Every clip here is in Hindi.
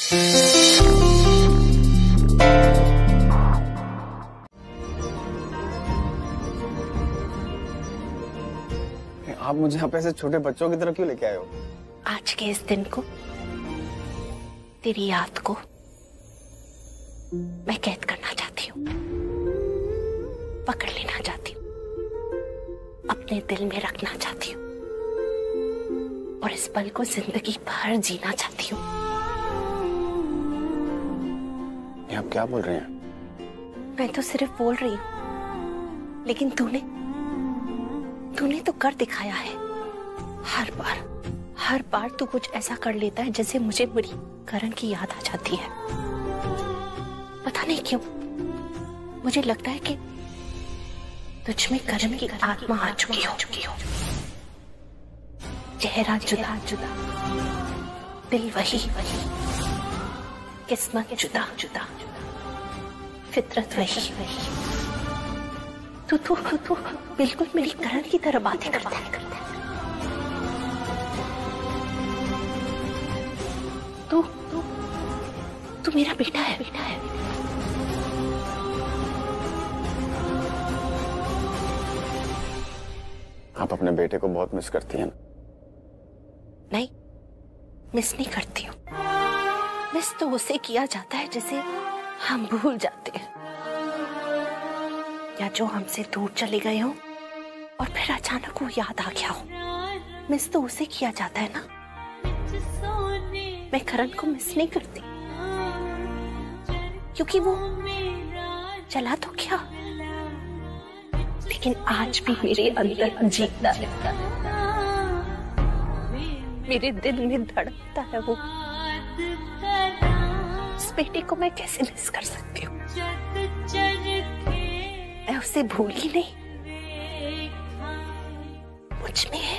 आप मुझे यहाँ पे ऐसे छोटे बच्चों की तरह क्यों लेके आए हो? आज के इस दिन को, तेरी याद को मैं कैद करना चाहती हूँ, पकड़ लेना चाहती हूँ, अपने दिल में रखना चाहती हूँ और इस पल को जिंदगी भर जीना चाहती हूँ। ये आप क्या बोल रहे हैं? मैं तो सिर्फ बोल रही हूँ, लेकिन तूने तो कर दिखाया है। हर बार तू कुछ ऐसा कर लेता है जैसे मुझे मेरी करण की याद आ जाती है। पता नहीं क्यों मुझे लगता है कि तुझ में करण की आत्मा आ चुकी हो। चेहरा जुदा, दिल वही, किस्मत जुदा, फितरत वही। तू बिल्कुल मेरी करण की तरह बातें करता है। तू मेरा बेटा है। आप अपने बेटे को बहुत मिस करती हैं ना? नहीं, मिस नहीं करती हूँ। मिस तो उसे किया जाता है जिसे हम भूल जाते हैं, या जो हमसे दूर चले गए हो और फिर अचानक वो याद आ गया हो। मिस तो उसे किया जाता है ना। मैं करण को मिस नहीं करती, क्योंकि वो चला तो क्या, लेकिन आज भी मेरे अंदर जीता है, मेरे दिल में धड़कता है वो। उस बेटे को मैं कैसे मिस कर सकती हूँ? मैं उसे भूली नहीं, मुझ में है।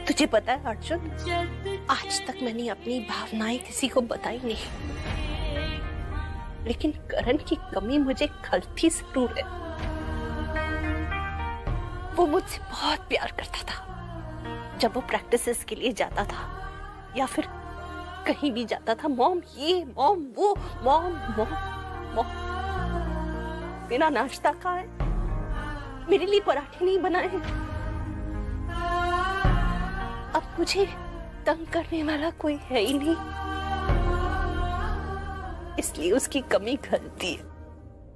तुझे पता है अर्जुन, आज तक मैंने अपनी भावनाएं किसी को बताई नहीं, लेकिन करण की कमी मुझे खलती जरूर है। वो मुझसे बहुत प्यार करता था। जब वो प्रैक्टिसेस के लिए जाता था या फिर कहीं भी जाता था, मॉम ये, मॉम वो, मॉम। मेरा नाश्ता कहाँ है? मेरे लिए पराठे नहीं बनाए हैं। अब मुझे तंग करने वाला कोई है ही नहीं, इसलिए उसकी कमी खलती है।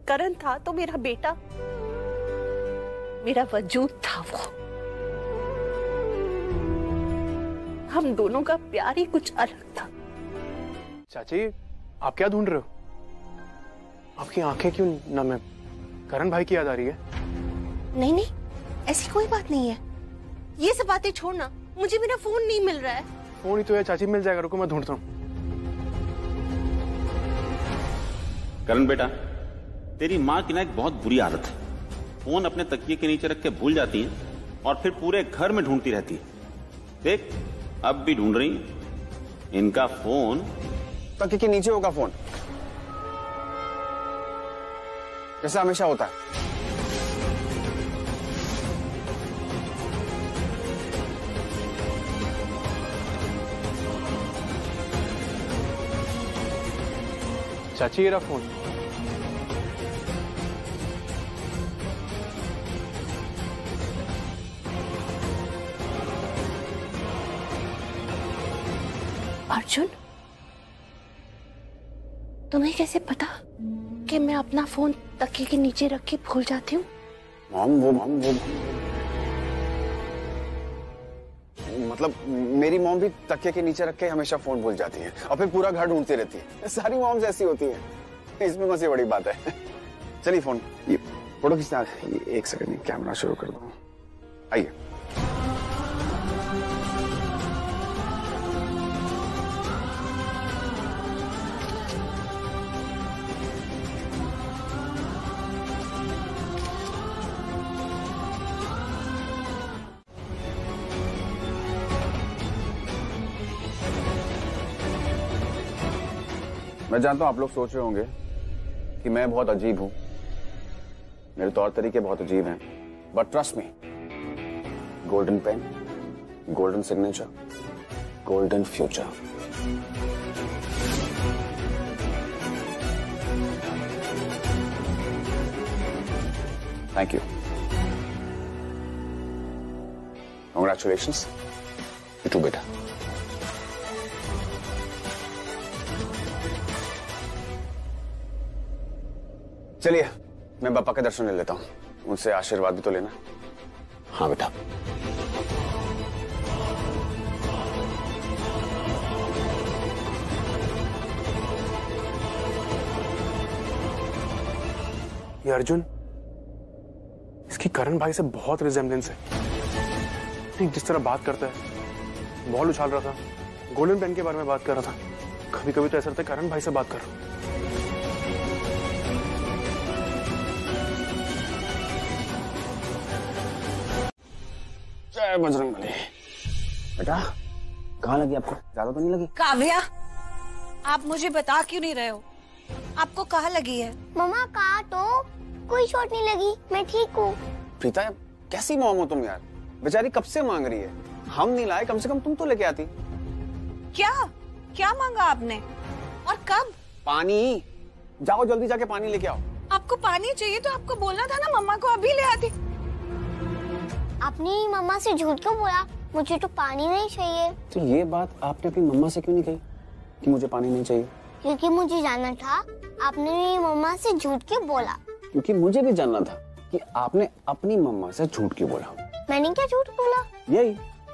करण था तो मेरा बेटा, मेरा वजूद था वो। हम दोनों का प्यार ही कुछ अलग था। चाची, आप क्या ढूंढ रहे हो? आपकी आंखें क्यों नम है? करण भाई की याद आ रही है? नहीं, ऐसी कोई बात नहीं है। ये सब बातें छोड़ना, मुझे मेरा फोन नहीं मिल रहा है। फोन ही तो है चाची, मिल जाएगा, रुको मैं ढूंढता हूँ। करण बेटा, तेरी माँ की ना एक बहुत बुरी आदत है। फोन अपने तकिए के नीचे रख के भूल जाती है और फिर पूरे घर में ढूंढती रहती है। देख, अब भी ढूंढ रही है। इनका फोन तकिए के नीचे होगा फोन, जैसा हमेशा होता है। चाची, ये रहा फोन। अर्जुन, तुम्हें कैसे पता कि मैं अपना फोन तकिए के नीचे रख के भूल जाती हूँ? मॉम वो मतलब मेरी मॉम भी तकिए के नीचे रख के हमेशा फोन भूल जाती है और फिर पूरा घर ढूंढती रहती है। सारी मॉम्स ऐसी होती हैं, इसमें कौन सी बड़ी बात है। चलिए फोन, ये फोटो खींचना, एक सेकंड में कैमरा शुरू कर दो। आइए। मैं जानता हूं आप लोग सोच रहे होंगे कि मैं बहुत अजीब हूं, मेरे तौर तरीके बहुत अजीब हैं, but trust me, golden pen golden signature, golden future. Thank you, congratulations, you too बेटा। चलिए मैं पापा के दर्शन ले लेता हूँ, उनसे आशीर्वाद भी तो लेना। हाँ बेटा। ये अर्जुन, इसकी करण भाई से बहुत रिजेम्बलेंस है। ठीक जिस तरह बात करता है, बॉल उछाल रहा था, गोल्डन पेन के बारे में बात कर रहा था, कभी कभी तो ऐसा लगता है करण भाई से बात कर रहा हूं। जय बजरंगबली। बेटा कहाँ लगी आपको? ज्यादा तो नहीं लगी? काव्या, आप मुझे बता क्यों नहीं रहे हो? आपको कहाँ लगी है? मम्मा कहा तो कोई चोट नहीं लगी, मैं ठीक हूँ। प्रीता कैसी मॉम हो तुम यार, बेचारी कब से मांग रही है, हम नहीं लाए, कम से कम तुम तो लेके आती। क्या क्या मांगा आपने और कब? पानी, जाओ जल्दी जाके पानी लेके आओ। आपको पानी चाहिए तो आपको बोलना था ना, मम्मा को अभी ले आती। आपने मम्मा से झूठ क्यों बोला? मुझे तो पानी नहीं चाहिए। तो ये बात आपने अपनी मम्मा से क्यों नहीं कही कि मुझे पानी नहीं चाहिए? क्योंकि मुझे जानना था आपने मेरी मम्मा से झूठ क्यों बोला। क्योंकि मुझे भी जानना था कि आपने अपनी मम्मा से झूठ क्यों बोला। मैंने क्या झूठ बोला? यही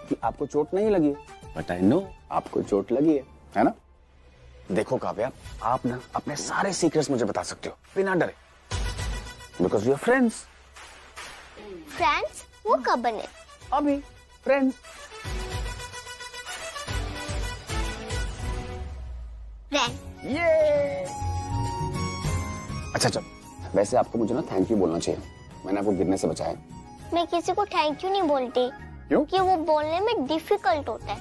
कि आपको चोट नहीं लगी है, बट आई नो आपको चोट लगी है ना? देखो काव्या, आप ना अपने सारे सीक्रेट्स मुझे बता सकते हो बिना डरे, because we are friends. Friends? वो कब बने? अभी फ्रेंड्स। ये अच्छा चल, वैसे आपको मुझे ना थैंक यू बोलना चाहिए, मैंने आपको गिरने से बचाया। मैं किसी को थैंक यू नहीं बोलती। क्यों? क्योंकि वो बोलने में डिफिकल्ट होता है।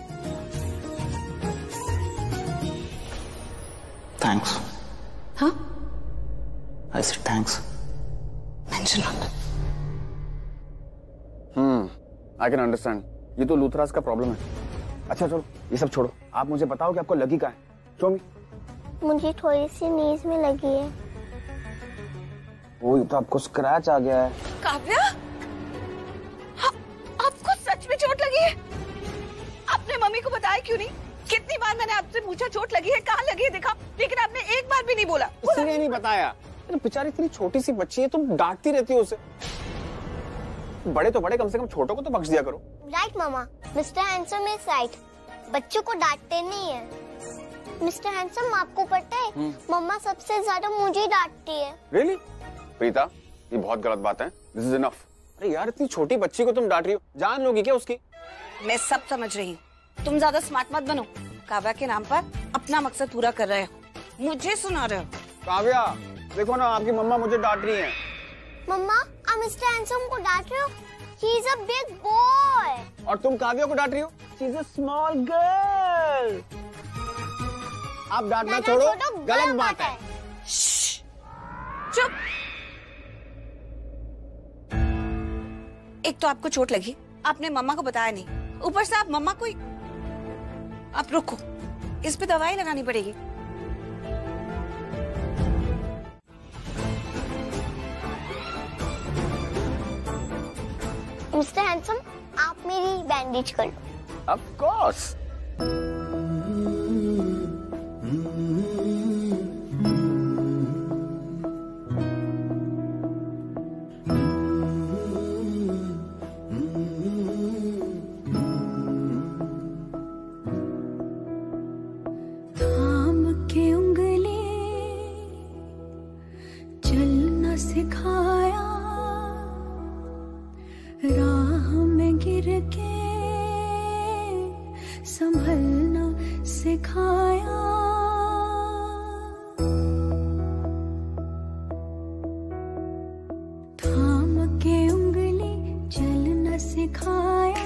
थैंक्स। हाँ? I said thanks. Mention on that. I can understand, ये तो लूथरास का प्रॉब्लम है। अच्छा चलो ये सब छोड़ो, आप मुझे बताओ कि आपको लगी कहाँ है। शो मी। मुझे थोड़ी सी नीज में लगी है। वो तो आपको स्क्रैच आ गया है। काव्या, आपको सच में चोट लगी है? आपने मम्मी को बताया क्यों नहीं? कितनी बार मैंने आपसे पूछा चोट लगी है, कहाँ लगी है दिखा, लेकिन आपने एक बार भी नहीं बोला। इसलिए नहीं बताया, बेचारी इतनी छोटी सी बच्ची है, तुम डांटती रहती हो उसे। बड़े तो बड़े, कम से कम छोटों को तो बख्श दिया करो। Right mama, mister handsome is right. बच्चों को डांटते नहीं है। मिस्टर हैंडसम, आपको पता है मम्मा सबसे ज्यादा मुझे डांटती है। रियली? प्रीता ये बहुत गलत बात है, दिस इज इनफ। अरे यार इतनी छोटी बच्ची को तुम डांट रही हो, जान लोगी क्या उसकी? मैं सब समझ रही हूँ, तुम ज्यादा स्मार्ट मत बनो। काव्या के नाम पर अपना मकसद पूरा कर रहे हो, मुझे सुना रहे हो। काव्या देखो ना, आपकी मम्मा मुझे डांट रही है। मम्मा, आप मिस्टर हैंडसम को डांट रहे हो? He is a big boy. और तुम काव्या को डांट रही हो? She is a small girl. आप डांटना छोड़ो, गलत बात है। चुप। एक तो आपको चोट लगी, आपने मम्मा को बताया नहीं, ऊपर से आप मम्मा को ही। आप रुको, इस पे दवाई लगानी पड़ेगी। मिस्टर हैंडसम, आप मेरी बैंडेज कर लो। Of course. थाम के उंगली चलना सिखाया, राह में गिर के संभलना सिखाया। थाम के उंगली चलना सिखाया,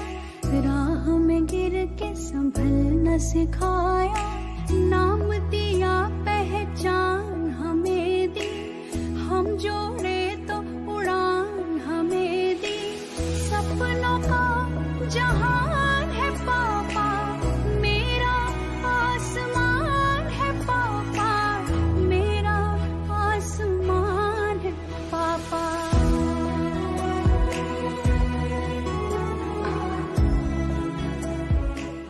राह में गिर के संभलना सिखाया। नाम दिया पहचान हमें दी, हम जोड़े तो उड़ान हमें दी। सपनों का जहान है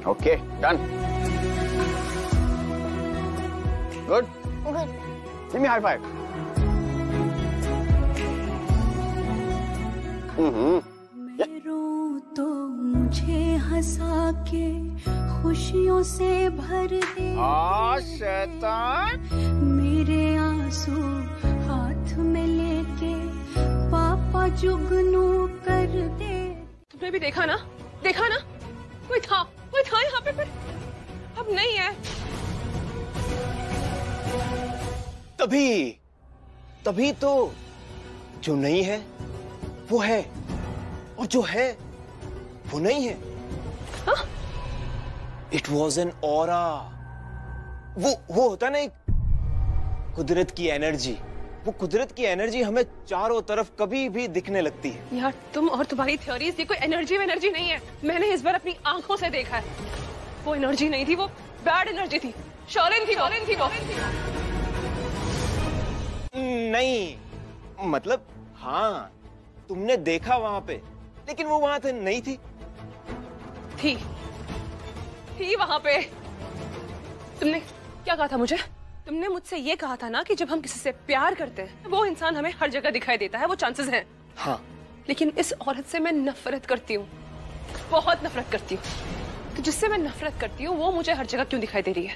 okay done. Good good. Give me high five. मैं रोऊं तो मुझे हंसा के खुशियों से भर दे। शैतान। मेरे आंसू हाथ में लेके पापा जुगनू कर दे। तुमने भी देखा ना कोई था यहाँ पे, पर अब नहीं है। तभी तो जो नहीं है वो है, और जो है वो नहीं है। It was an aura. वो होता ना एक कुदरत की एनर्जी। वो कुदरत की एनर्जी हमें चारों तरफ कभी भी दिखने लगती है। यार तुम और तुम्हारी थ्योरीज, ये कोई एनर्जी नहीं है। मैंने इस बार अपनी आंखों से देखा है। वो एनर्जी नहीं थी, वो बैड एनर्जी थी। शॉलिन थी वो। नहीं, मतलब हाँ, तुमने देखा वहां पे, लेकिन वो वहां पे नहीं थी। थी वहां पे। तुमने क्या कहा था मुझे? तुमने मुझसे ये कहा था ना कि जब हम किसी से प्यार करते हैं वो इंसान हमें हर जगह दिखाई देता है, वो चांसेस हैं। हाँ, लेकिन इस औरत से मैं नफरत करती हूँ, बहुत नफरत करती हूँ। तो जिससे मैं नफरत करती हूँ वो मुझे हर जगह क्यों दिखाई दे रही है?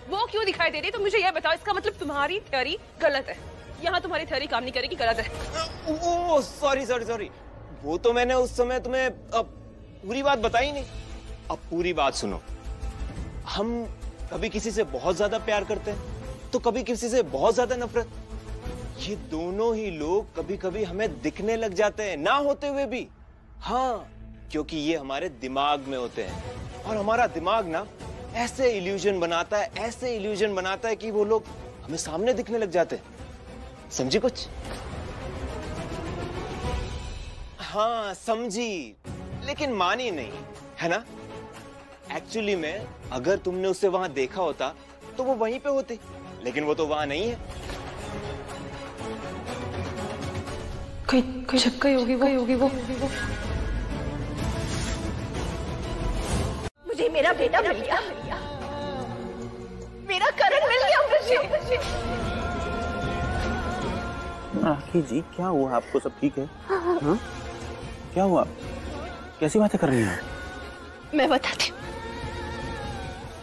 वो क्यों दिखाई दे रही है? तो मुझे ये बताओ। इसका मतलब तुम्हारी थ्योरी गलत है। यहाँ तुम्हारी थ्योरी काम नहीं करेगी, गलत है। Oh sorry. वो तो मैंने उस समय तुम्हें पूरी बात बताई नहीं। अब पूरी बात सुनो। हम कभी किसी से बहुत ज्यादा प्यार करते हैं तो कभी किसी से बहुत ज्यादा नफरत। ये दोनों ही लोग कभी कभी हमें दिखने लग जाते हैं, ना होते हुए भी। हाँ, क्योंकि ये हमारे दिमाग में होते हैं, और हमारा दिमाग ना ऐसे इल्यूजन बनाता है कि वो लोग हमें सामने दिखने लग जाते हैं। समझी कुछ? हाँ समझी, लेकिन मानी नहीं, है ना? एक्चुअली में अगर तुमने उसे वहां देखा होता तो वो वहीं पे होती, लेकिन वो तो वहां नहीं है। कोई छप गई होगी वो। मुझे मेरा बेटा मिल गया, मेरा करण मिल गया मुझे। राखी जी क्या हुआ आपको? सब ठीक है? हाँ? क्या हुआ? कैसी बातें कर रही हैं? मैं बताती हूँ।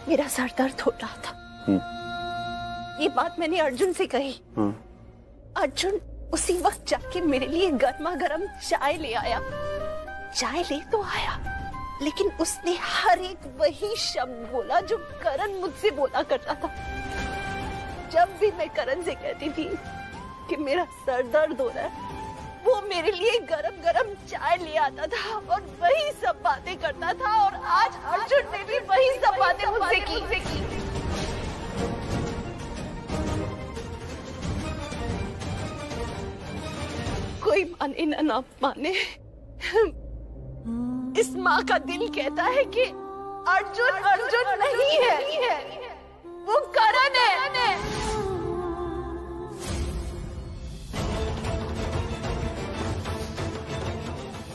मेरा सर दर्द हो रहा था। ये बात मैंने अर्जुन से कही। अर्जुन उसी वक्त जाके मेरे लिए गर्मा गर्म चाय ले आया। चाय ले तो आया, लेकिन उसने हर एक वही शब्द बोला जो करण मुझसे बोला करता था। जब भी मैं करण से कहती थी कि मेरा सर दर्द हो रहा है, वो मेरे लिए गरम गरम चाय ले आता था और वही सब बातें करता था। और आज अर्जुन ने भी वही सब बातें मुझसे की। कोई माने ना माने, इस माँ का दिल कहता है कि अर्जुन नहीं है, वो करण है।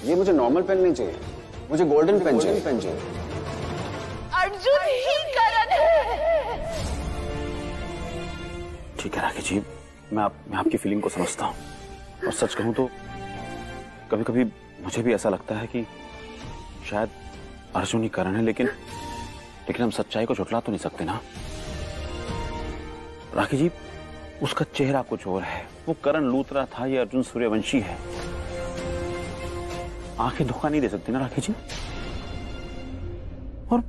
ये मुझे नॉर्मल पेन नहीं चाहिए, मुझे गोल्डन पेन चाहिए। अर्जुन ही करण है। ठीक है राखी जी, मैं आपकी फीलिंग को समझता हूँ, और सच कहूँ तो कभी कभी मुझे भी ऐसा लगता है कि शायद अर्जुन ही करण है, लेकिन हम सच्चाई को झुठला तो नहीं सकते ना। राखी जी, उसका चेहरा कुछ और है, वो करण लूथरा था, ये अर्जुन सूर्यवंशी है। आंखें धोखा नहीं दे सकती ना राखी जी। और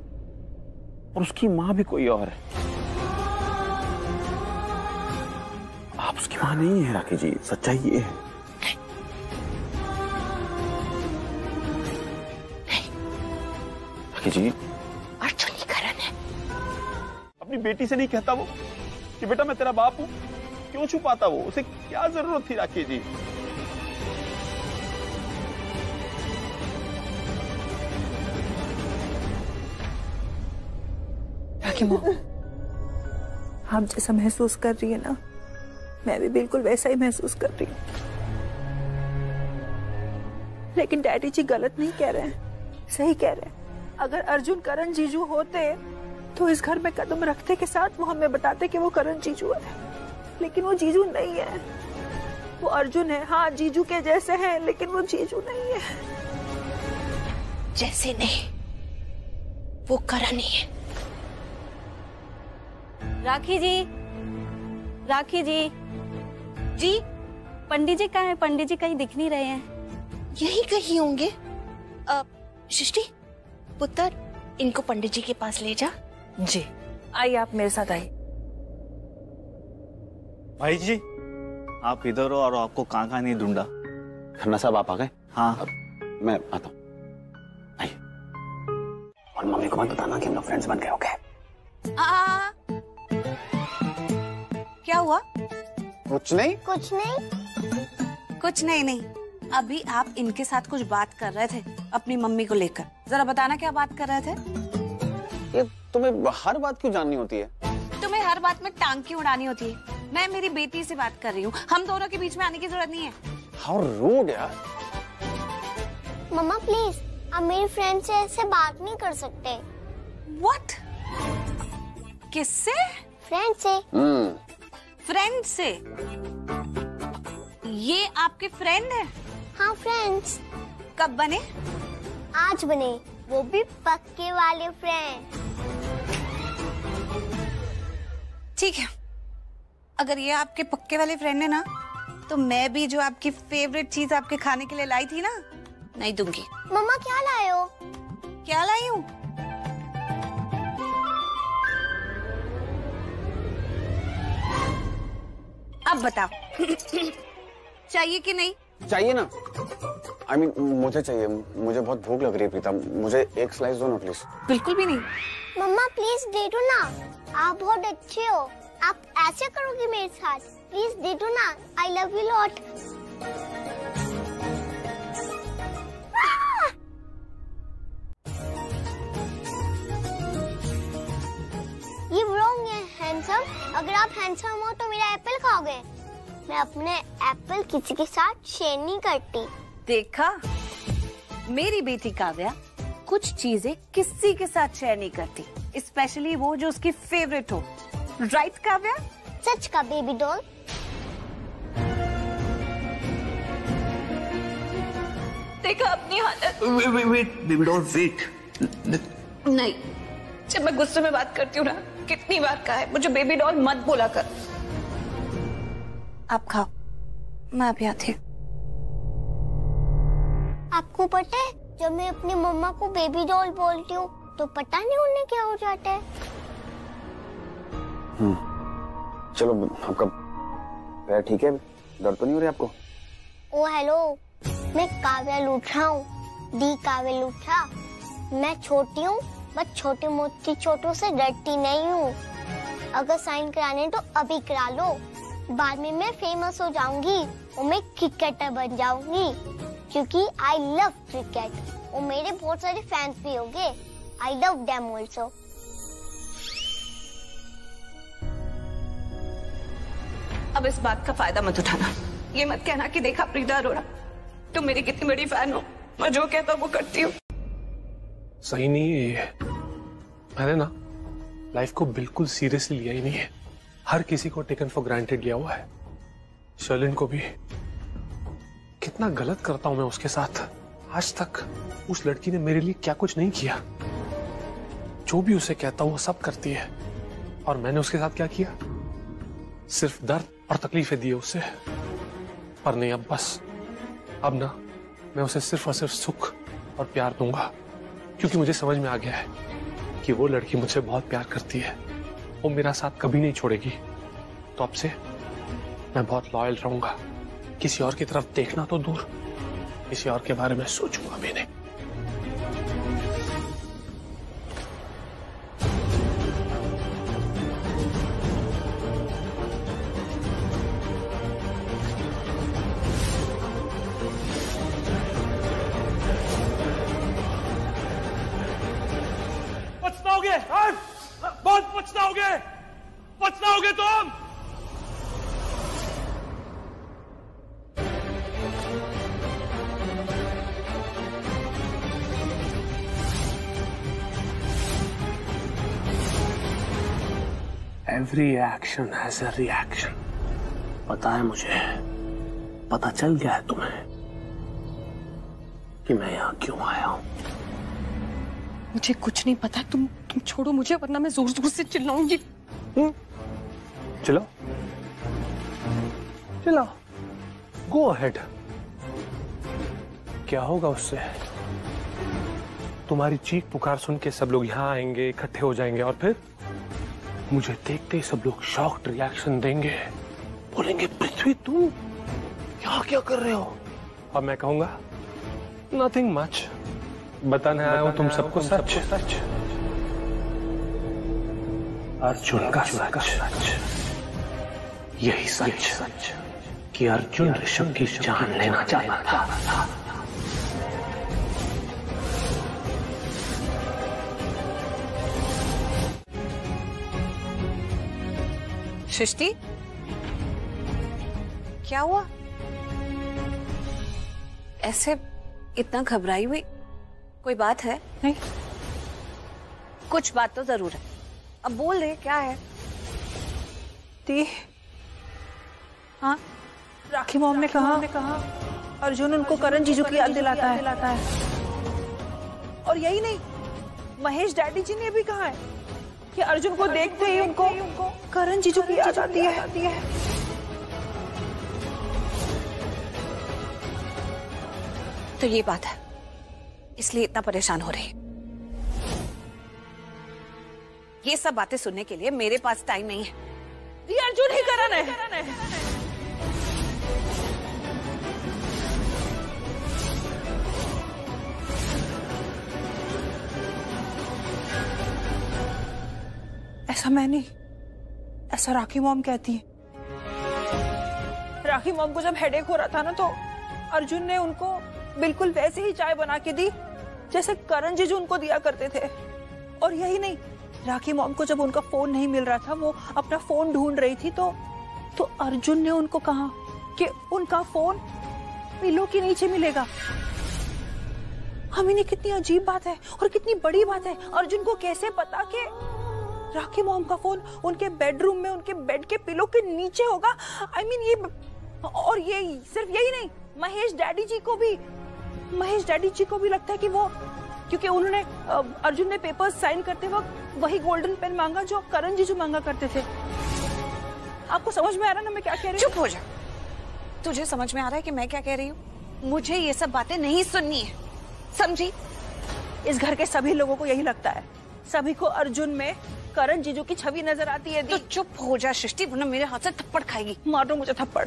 उसकी मां भी कोई और है। आप उसकी मां नहीं है राखी जी, सच्चाई ये है। राखी जी, अर्जुन ही करण है। अपनी बेटी से नहीं कहता वो कि बेटा मैं तेरा बाप हूं? क्यों छुपाता वो? उसे क्या जरूरत थी राखी जी? आप जैसा महसूस कर रही है ना, मैं भी बिल्कुल वैसा ही महसूस कर रही हूँ। लेकिन डैडी जी गलत नहीं कह रहे हैं, सही कह रहे हैं। अगर अर्जुन करण जीजू होते तो इस घर में कदम रखते के साथ वो हमें बताते कि वो करण जीजू है, लेकिन वो जीजू नहीं है। वो अर्जुन है, हाँ जीजू के जैसे हैं, लेकिन वो जीजू नहीं है। जैसे नहीं, वो करण ही है। राखी जी, राखी जी, जी पंडित जी कहाँ हैं? पंडित जी कहीं दिख नहीं रहे हैं। यही कहीं होंगे। सृष्टि, पुत्र, इनको पंडित जी के पास ले जा। जी आइए, आप मेरे साथ आइए। भाई जी आप इधर हो और आपको कहाँ नहीं ढूंढा। खन्ना साहब आप आ गए? हाँ मैं आता हूँ। आइए। और मम्मी को मत बताना कि हम लोग फ्रेंड्स बन गए। ओके? क्या हुआ? कुछ नहीं। कुछ नहीं। कुछ नहीं नहीं। अभी आप इनके साथ कुछ बात कर रहे थे अपनी मम्मी को लेकर। जरा बताना क्या बात कर रहे थे? ये तुम्हें हर बात क्यों जाननी होती है? तुम्हें हर बात में टांग क्यों उड़ानी होती है? मैं मेरी बेटी से बात कर रही हूँ, हम दोनों के बीच में आने की जरूरत नहीं है। हाउ रूड यार। मम्मा प्लीज, आप मेरी फ्रेंड से ऐसे बात नहीं कर सकते। व्हाट? किससे? फ्रेंड से। फ्रेंड से? ये आपके फ्रेंड है? हाँ फ्रेंड्स। कब बने? आज बने, वो भी पक्के वाले फ्रेंड। ठीक है, अगर ये आपके पक्के वाले फ्रेंड है ना, तो मैं भी जो आपकी फेवरेट चीज आपके खाने के लिए लाई थी ना, नहीं दूंगी। मम्मा क्या लाए हो? क्या लाई हूँ? अब बताओ चाहिए कि नहीं? चाहिए ना। I mean, मुझे चाहिए, मुझे बहुत भूख लग रही है प्रीता, मुझे एक स्लाइस दो ना प्लीज। बिल्कुल भी नहीं। मम्मा प्लीज दे दो ना, आप बहुत अच्छे हो, आप ऐसे करोगे मेरे साथ? प्लीज दे दो ना, आई लव यू लॉट। ये रॉन्ग है हैंडसम। अगर आप हैंडसम हो तो मेरा एप्पल खाओगे। मैं अपने एप्पल किसी के साथ शेयर नहीं करती। देखा, मेरी बेटी काव्या कुछ चीजें किसी के साथ शेयर नहीं करती, स्पेशली वो जो उसकी फेवरेट हो। राइट काव्या? सच का बेबी डॉल। देखा अपनी हालत। Wait baby doll wait. नहीं, जब मैं गुस्से में बात करती हूँ ना, कितनी बार कहा है मुझे बेबी डॉल मत बोला कर। आप खाओ, मैं अभी आती हूँ। आपको पता है, जब मैं अपनी मम्मा को बेबी डॉल बोलती हूँ तो पता नहीं उन्हें क्या हो जाता है। चलो, आपका पैर ठीक है? दर्द तो नहीं हो रही आपको? ओ हेलो, मैं काव्या लूठा हूँ, दी काव्या लूठा। मैं छोटी हूँ, बस छोटी मोटी चोटों से डरती नहीं हूँ। अगर साइन कराने तो अभी करा लो, बाद में मैं फेमस हो जाऊंगी और मैं क्रिकेटर बन जाऊंगी, क्योंकि आई लव क्रिकेट और मेरे बहुत सारे फैंस भी होंगे। I love them also. अब इस बात का फायदा मत उठाना। ये मत कहना कि देखा प्रीता अरोड़ा, तुम मेरी कितनी बड़ी फैन हो, मैं जो कहता हूँ वो करती हूँ। सही नहीं है ये। मैंने ना लाइफ को बिल्कुल सीरियसली लिया ही नहीं है। हर किसी को टेकन फॉर ग्रांटेड लिया हुआ है। शर्लिन को भी। कितना गलत करता हूं मैं उसके साथ। आज तक उस लड़की ने मेरे लिए क्या कुछ नहीं किया। जो भी उसे कहता हूं वो सब करती है, और मैंने उसके साथ क्या किया? सिर्फ दर्द और तकलीफें दी उसे। पर नहीं, अब बस, अब ना मैं उसे सिर्फ और सिर्फ सुख और प्यार दूंगा, क्योंकि मुझे समझ में आ गया है कि वो लड़की मुझसे बहुत प्यार करती है। वो मेरा साथ कभी नहीं छोड़ेगी। तो अब से मैं बहुत लॉयल रहूंगा। किसी और की तरफ देखना तो दूर, किसी और के बारे में सोचूंगा भी नहीं। पछताओगे, बहुत पछताओगे, पछताओगे तुम। Every action has a reaction. पता है मुझे, पता चल गया है तुम्हें कि मैं यहाँ क्यों आया हूँ। मुझे कुछ नहीं पता। तुम छोड़ो मुझे, वरना मैं जोर जोर से चिल्लाऊंगी। चलो चलो, गो अहेड। क्या होगा उससे? तुम्हारी चीख पुकार सुन के सब लोग यहाँ आएंगे, इकट्ठे हो जाएंगे, और फिर मुझे देखते ही सब लोग शॉक्ड रिएक्शन देंगे, बोलेंगे पृथ्वी तुम यहाँ क्या कर रहे हो? अब मैं कहूंगा नथिंग मच, बताने आया हूं तुम सबको सच। अर्जुन का सच, यही सच कि अर्जुन ऋषभ की जान लेना चाहता था। सृष्टि, क्या हुआ? ऐसे इतना घबराई हुई? कोई बात है? नहीं, कुछ बात तो जरूर है। अब बोल रहे, क्या है? दी, हाँ, राखी मॉम ने कहा अर्जुन उनको करण जीजू की याद दिलाता है। और यही नहीं, महेश डैडी जी ने भी कहा है कि अर्जुन को देखते ही उनको करण जीजू की याद आती है। तो ये बात है, इसलिए इतना परेशान हो रही है। ये सब बातें सुनने के लिए मेरे पास टाइम नहीं है। ये अर्जुन ही करण है। ऐसा मैं नहीं, ऐसा राखी मॉम कहती है। राखी मॉम को जब हेडेक हो रहा था ना, तो अर्जुन ने उनको बिल्कुल वैसे ही चाय बना के दी जैसे करण जीजू उनको दिया करते थे। और यही नहीं, राखी मॉम को जब उनका फोन नहीं मिल रहा था, वो अपना फोन ढूंढ रही थी, तो अर्जुन ने उनको कहा कि उनका फोन पिलो के नीचे मिलेगा। हमें कितनी अजीब बात है और कितनी बड़ी बात है। अर्जुन को कैसे पता कि राखी मॉम का फोन उनके बेडरूम में, उनके बेड के पिलो के नीचे होगा? I mean, ये और ये सिर्फ यही नहीं, महेश डैडी जी को भी लगता है कि वो, क्योंकि उन्होंने अर्जुन ने पेपर्स साइन करते वक्त वही गोल्डन पेन मांगा जो करण जीजू मांगा करते थे। आपको समझ में आ रहा है ना मैं क्या कह रही हूँ? चुप हो जा। तुझे समझ में आ रहा है कि मैं क्या कह रही हूँ? मुझे ये सब बातें नहीं सुननी है, समझी? इस घर के सभी लोगों को यही लगता है। सभी को अर्जुन में करण जीजू की छवि नजर आती है। तो चुप हो जा सृष्टि, वरना मेरे हाथ से थप्पड़ खाएगी। मार दो मुझे थप्पड़,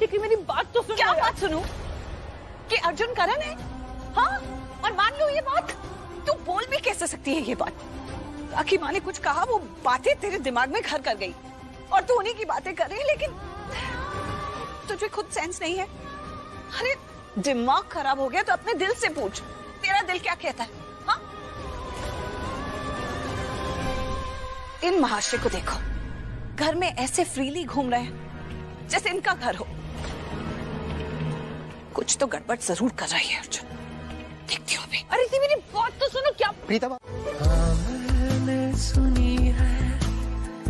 लेकिन मेरी बात तो सुनो। क्या बात सुनूं? कि अर्जुन करण है? हाँ, और मान लो ये बात। तू बोल भी कैसे सकती है ये बात? राखी माँ ने कुछ कहा, वो बातें तेरे दिमाग में घर कर गई और तू उन्हीं की बातें कर रही है, लेकिन तुझे खुद सेंस नहीं है। अरे दिमाग खराब हो गया तो अपने दिल से पूछ, तेरा दिल क्या कहता है? हाँ? इन महाशय को देखो, घर में ऐसे फ्रीली घूम रहे हैं जैसे इनका घर हो। कुछ तो गड़बड़ जरूर कर रही है अर्जुन, देखती हो अभी। अरे मेरी बात तो सुनो। क्या प्रीता? मैंने सुनी है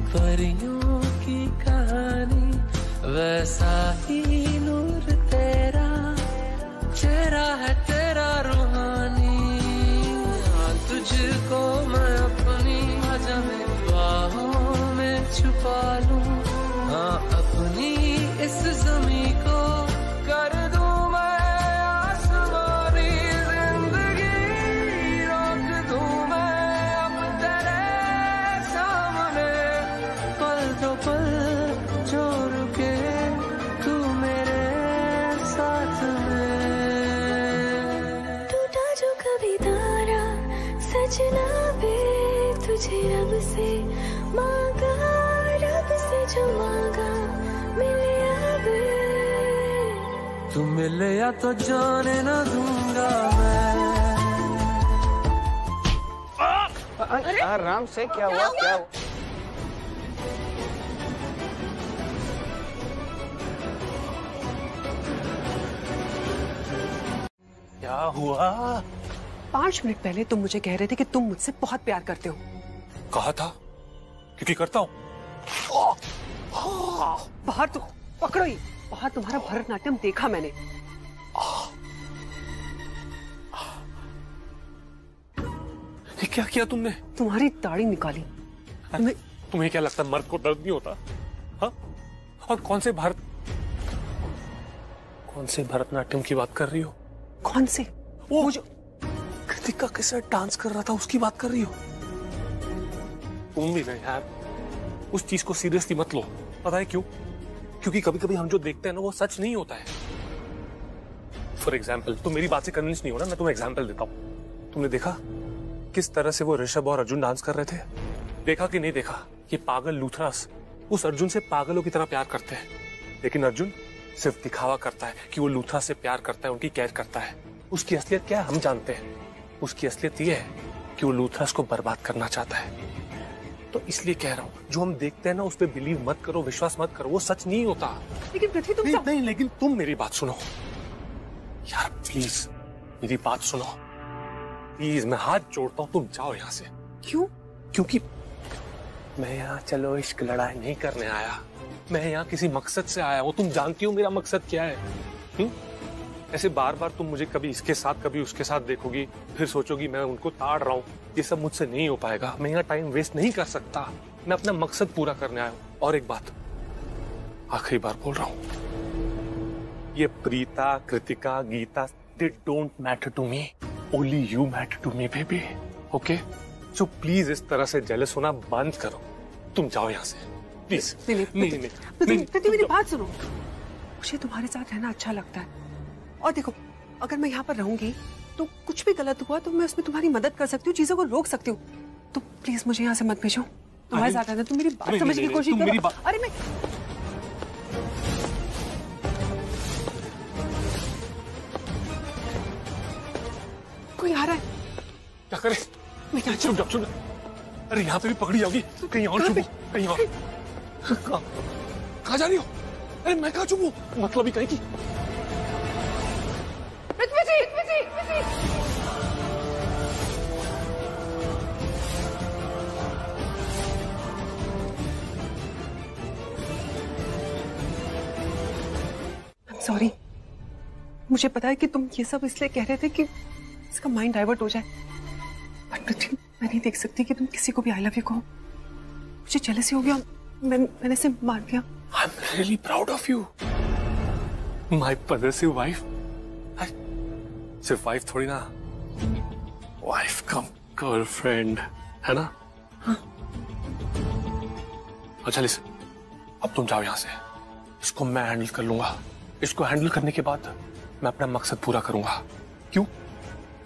परियों की कहानी, वैसा ही नूर तेरा, चेहरा है तेरा रूहानी। तुझको मैं अपनी बाहों में छुपा लूं, हाँ अपनी इस ज़मीं को कर दूं मैं आसमानी। जिंदगी रोक दूं मैं अब तेरे सामने, पल दो पल जो रुके तू मेरे साथ में। टूटा जो कभी तारा सजना भी तुझे रब से मांगा, रब से जो मांगा मिले अब। तू मिले या तो जाने ना दूंगा मैं। आराम से, क्या हुआ? क्या हुआ? 5 मिनट पहले तुम मुझे कह रहे थे कि तुम मुझसे बहुत प्यार करते हो। कहा था, क्योंकि करता हूं। बाहर तो पकड़ो ही, बाहर तुम्हारा भरतनाट्यम देखा मैंने। ये क्या किया तुमने? तुम्हारी दाढ़ी निकाली। तुम्हें क्या लगता है मर्द को दर्द नहीं होता? हाँ? और कौन से भरतनाट्यम की बात कर रही हो? कौन से? वो जो कृतिका के साथ डांस कर रहा था उसकी बात कर रही हो? तुम भी नहीं यार, उस चीज को सीरियसली मत लो। पता है क्यों? क्योंकि कभी कभी हम जो देखते हैं ना वो सच नहीं होता है। फॉर एग्जाम्पल, तुम मेरी बात से कन्विंस नहीं हो ना, मैं तुम्हें एग्जाम्पल देता हूँ। तुमने देखा किस तरह से वो ऋषभ और अर्जुन डांस कर रहे थे? देखा कि नहीं देखा? ये पागल लूथरास उस अर्जुन से पागलों की तरह प्यार करते हैं, लेकिन अर्जुन सिर्फ दिखावा करता है कि वो लूथरास से प्यार करता है, उनकी केयर करता है। उसकी असलियत क्या है हम जानते हैं। उसकी असलियत ये है कि वो लूथरास को बर्बाद करना चाहता है। तो इसलिए कह रहा हूँ, जो हम देखते हैं ना उस पर बिलीव मत करो, विश्वास मत करो, वो सच नहीं होता। लेकिन पृथ्वी तुम नहीं, लेकिन तुम मेरी बात सुनो यार, प्लीज मेरी बात सुनो प्लीज, मैं हाथ जोड़ता हूँ, तुम जाओ यहाँ से। क्यों? क्योंकि मैं यहाँ चलो इश्क लड़ाई नहीं करने आया, मैं यहाँ किसी मकसद से आया हूँ। तुम जानती हो मेरा मकसद क्या है? ऐसे बार बार तुम मुझे कभी इसके साथ कभी उसके साथ देखोगी, फिर सोचोगी मैं उनको ताड़ रहा हूँ। ये सब मुझसे नहीं हो पाएगा। मैं यहाँ टाइम वेस्ट नहीं कर सकता। मैं अपना मकसद पूरा करने आया हूँ। और एक बात आखिरी बार बोल रहा हूँ, ये Preeta, Kritika, Gita, they don't matter to me, only you matter to me baby, okay? So please इस तरह से जेलस होना बंद करो। तुम जाओ यहाँ से प्लीज। नहीं, मेरी बात सुनो। मुझे तुम्हारे साथ रहना अच्छा लगता है, और देखो अगर मैं यहाँ पर रहूंगी तो कुछ भी गलत हुआ तो मैं उसमें तुम्हारी मदद कर सकती हूँ, चीजों को रोक सकती हूँ। तो प्लीज मुझे यहाँ से मत भेजो। तुम्हारे साथ रहना, तुम मेरी बात समझने की कोशिश करो। अरे मैं कोई आ रहा है। क्या करे? मैं क्या चुप। अरे यहाँ पे भी पकड़ी जाओगी, कहीं और छुपो, कहीं और। कहाँ जा रही हो? अरे मैं कहाँ छुपू? मतलब ही कहीं की। सॉरी, मुझे पता है कि तुम ये सब इसलिए कह रहे थे कि इसका माइंड डाइवर्ट हो जाए, बट पृथ्वी मैं नहीं देख सकती कि तुम किसी को भी आई लव यू कहो। मुझे जेलसी हो गया, मैंने इसे मार दिया। I am really proud of you, my possessive wife. सिर्फ वाइफ थोड़ी ना, वाइफ कम गर्लफ्रेंड है ना? हाँ। अच्छा लिसन, अब तुम जाओ यहाँ से। इसको मैं हैंडल कर लूंगा। इसको हैंडल करने के बाद मैं अपना मकसद पूरा करूंगा। क्यों?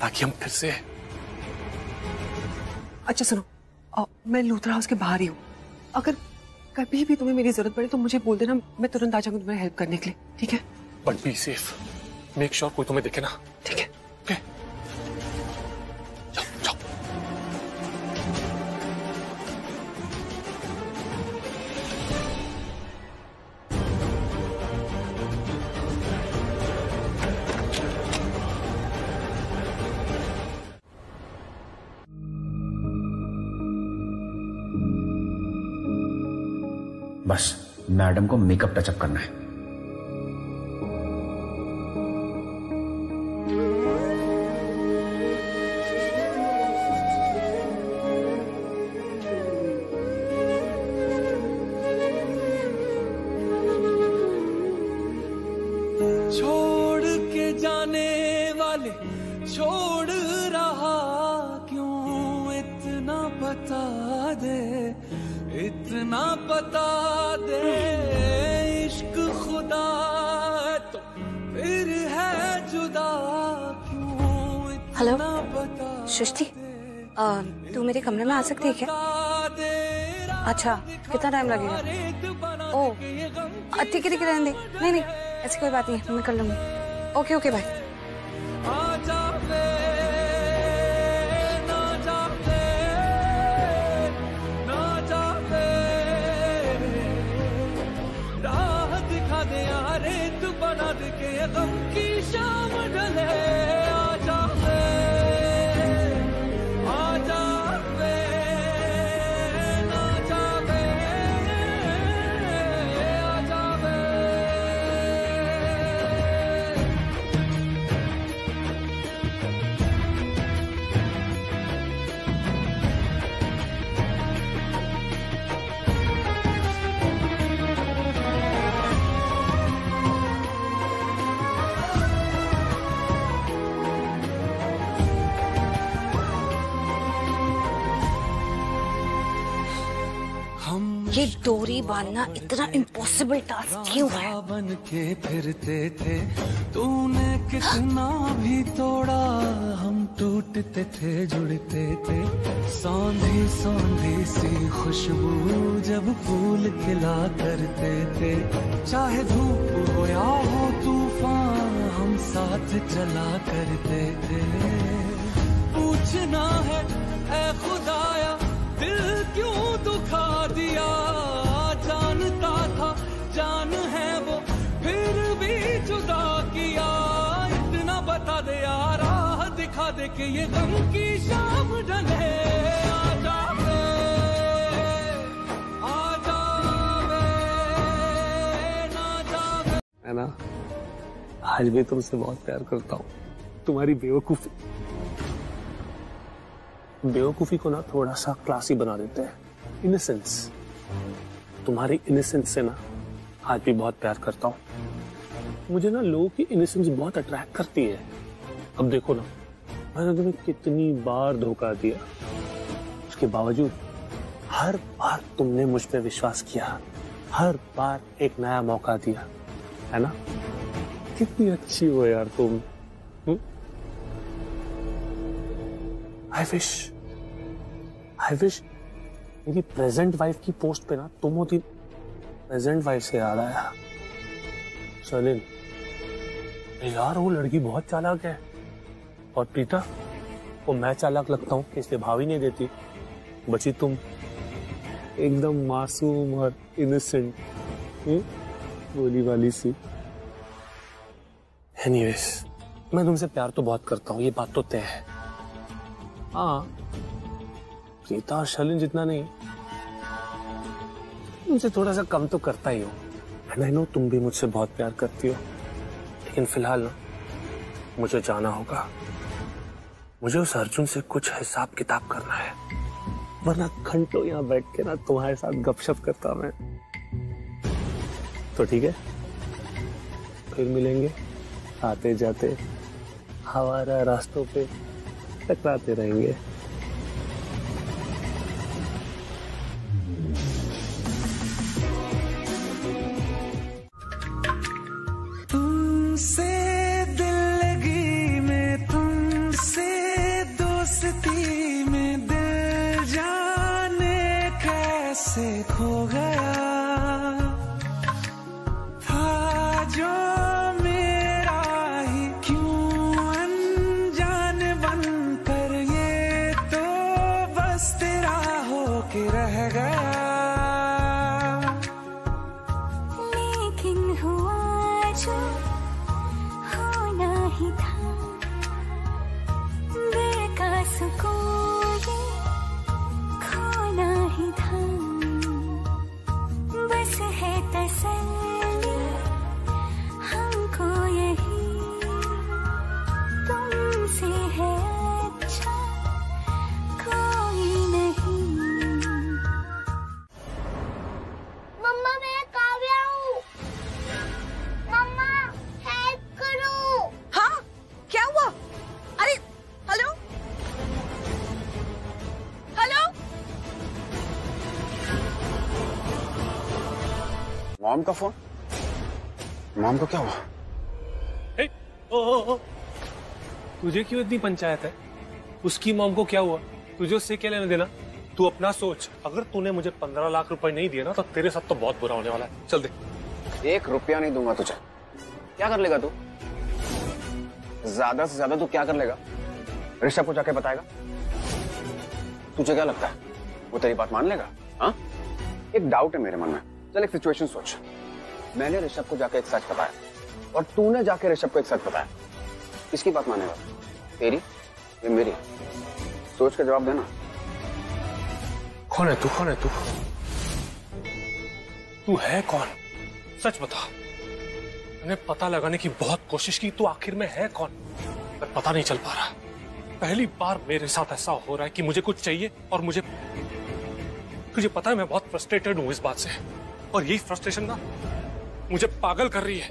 ताकि हम फिर से। अच्छा सुनो, मैं लूथरा हाउस के बाहर ही हूँ। अगर कभी भी तुम्हें मेरी जरूरत पड़े तो मुझे बोल देना, मैं तुरंत आ जाऊंगी तुम्हें हेल्प करने के लिए, ठीक है? But be safe, make sure कोई तुम्हें दिखे ना। ठीक है? ओके, जाओ। बस मैडम को मेकअप टचअप करना है। छोड़ के जाने वाले छोड़ रहा क्यों, इतना बता दे, इतना बता दे। इश्क खुदा तो फिर है जुदा क्यों, इतना बता। सृष्टि, तू मेरे कमरे में आ सकती है क्या? अच्छा, कितना टाइम लगेगा? ओह ठीक है रहने दे। नहीं ऐसी कोई बात नहीं, मैं कर लूंगी। Okay bye. राह दिखा दे यारे, तू बना दे के गम की शाम ढले। आजा ये डोरी बांधना इतना इम्पॉसिबल टास्क क्यों है? बन के फिरते थे, तूने कितना भी तोड़ा, हम टूटते थे जुड़ते थे। सौंधी सौंधी सी खुशबू जब फूल खिला करते थे। चाहे धूप हो या हो तूफान, हम साथ चला करते थे। पूछना है ऐ खुदाया, दिल क्यों दुखा दिया। जानता था जान है वो, फिर भी जुदा किया। इतना बता दे यार, राह दिखा दे कि ये गम की शाम ढले। आजा वे, आजा वे, ना जावे। है ना, आज भी तुमसे बहुत प्यार करता हूँ। तुम्हारी बेवकूफी को ना थोड़ा सा क्लासी बना देते हैं। इनोसेंस, तुम्हारी इनोसेंस से ना आज भी बहुत प्यार करता हूँ। मुझे ना लोगों की इनोसेंस बहुत अट्रैक्ट करती है। अब देखो ना, मैंने तुम्हें कितनी बार धोखा दिया, उसके बावजूद हर बार तुमने मुझ पे विश्वास किया, हर बार एक नया मौका दिया, है ना? कितनी अच्छी हो यार तुम। आई विश मेरी प्रेजेंट वाइफ की पोस्ट पे ना तुम होती। प्रेजेंट वाइफ से याद आया, सलीम यार वो लड़की बहुत चालाक है। और प्रीता, वो मैं चालाक लगता हूँ कि इसलिए भाव ही नहीं देती। बची तुम, एकदम मासूम और इनोसेंट, गोली वाली सी। एनीवेज, मैं तुमसे प्यार तो बहुत करता हूँ, ये बात तो तय है। हाँ, प्रीता और शलिन जितना नहीं, मुझे थोड़ा सा कम तो करता ही हो। एंड आई नो तुम भी मुझसे बहुत प्यार करती हो। लेकिन फिलहाल ना मुझे जाना होगा। मुझे उस अर्जुन से कुछ हिसाब किताब करना है, वरना घंटों यहाँ बैठ के ना तुम्हारे साथ गपशप करता मैं। तो ठीक है, फिर मिलेंगे, आते जाते हमारा रास्तों पे टकराते रहेंगे। तुमसे दिल लगी में, तुमसे दोस्ती में, दिल जाने कैसे खो गया था जो मेरा ही। क्यों अनजान बनकर ये तो बस तेरा होके रह गया। लेकिन हुआ जो होना ही था, दिल का सुकून ये खोना ही था। बस है तसल्ली हमको यही, तुमसे है अच्छा कोई नहीं। मम्मा मैं काव्या हूँ। मम्मा हेल्प करो। हाँ, क्या हुआ? अरे हेलो हेलो। मॉम का फोन। मॉम को क्या हुआ? ओ, तुझे क्यों इतनी पंचायत है? उसकी मॉम को क्या हुआ? तुझे उससे क्या लेना देना? तू अपना सोच। अगर तूने मुझे 15 लाख रुपए नहीं दिए ना, तो तेरे साथ तो बहुत बुरा होने वाला है। चल दे। 1 रुपया नहीं दूंगा तुझे। क्या कर लेगा तू? ज्यादा से ज्यादा तू क्या कर लेगा? ऋषभ को जाके बताएगा? तुझे क्या लगता है वो तेरी बात मान लेगा? हाँ, एक डाउट है मेरे मन में। चल एक सिचुएशन सोच। मैंने ऋषभ को जाके एक सच बताया और तूने जाके ऋषभ को एक सच बताया। किसकी बात मानेगा? तेरी या मेरी? सोच के जवाब देना। कौन है तू? कौन है तू? तू है कौन? सच बता। मैंने पता लगाने की बहुत कोशिश की, तू आखिर में है कौन? पर पता नहीं चल पा रहा। पहली बार मेरे साथ ऐसा हो रहा है कि मुझे कुछ चाहिए और मुझे तुझे पता है मैं बहुत फ्रस्ट्रेटेड हूं इस बात से, और यही फ्रस्ट्रेशन ना मुझे पागल कर रही है।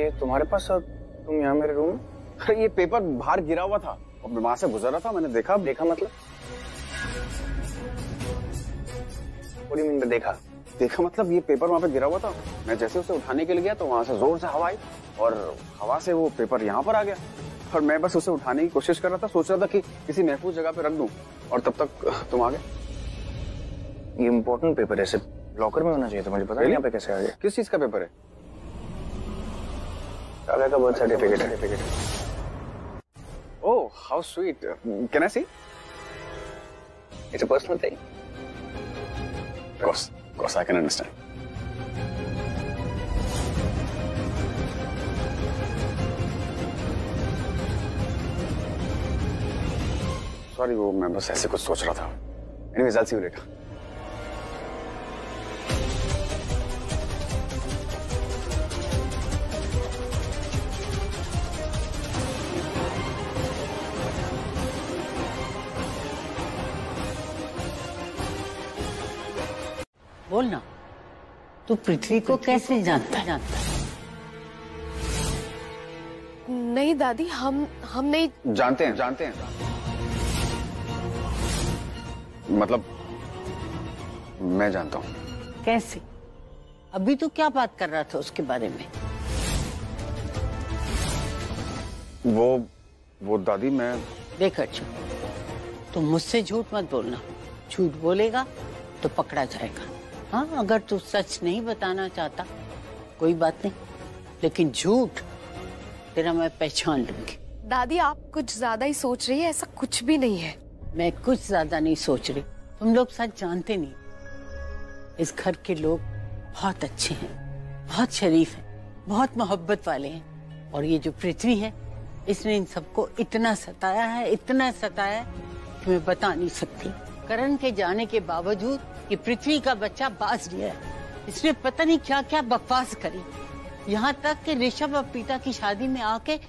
ये तुम्हारे पास और तुम यहाँ मेरे रूम? अरे ये पेपर बाहर गिरा हुआ था और मैं वहां से गुजर रहा था, मैंने देखा मतलब What do you mean देखा मतलब ये पेपर वहां पे गिरा हुआ था, मैं जैसे उसे उठाने के लिए गया तो वहां से जोर से हवा आई और हवा से वो पेपर यहाँ पर आ गया और मैं बस उसे उठाने की कोशिश कर रहा था, सोच रहा था कि किसी महफूज जगह पे रख दूं और तब तक तुम आ गए। ये इम्पोर्टेंट पेपर है, सिर्फ लॉकर में होना चाहिए, तो मुझे पता नहीं यहाँ पे कैसे आ गया। किस चीज का पेपर है? काव्या का birth certificate. Oh how sweet, can I see? It's a personal thing. Of course, I can understand. Sorry, वो मैं बस ऐसे कुछ सोच रहा था। Anyways, I'll see you later. बोलना, तू पृथ्वी को कैसे जानता? नहीं दादी, हम नहीं जानते हैं। मतलब मैं जानता हूँ। कैसे? अभी तो क्या बात कर रहा था उसके बारे में? वो दादी मैं देख अर्जुन, तुम मुझसे झूठ मत बोलना। झूठ बोलेगा तो पकड़ा जाएगा। हाँ, अगर तू सच नहीं बताना चाहता कोई बात नहीं, लेकिन झूठ तेरा मैं पहचान लूंगी। दादी आप कुछ ज्यादा ही सोच रही है, ऐसा कुछ भी नहीं है। मैं कुछ ज्यादा नहीं सोच रही, तुम लोग सच जानते नहीं। इस घर के लोग बहुत अच्छे हैं, बहुत शरीफ हैं, बहुत मोहब्बत वाले हैं, और ये जो पृथ्वी है इसने इन सबको इतना सताया है कि मैं बता नहीं सकती। करण के जाने के बावजूद कि पृथ्वी का बच्चा बाज लिया है, इसने पता नहीं क्या क्या बकवास करी, यहाँ तक कि ऋषभ और प्रीता की शादी में आके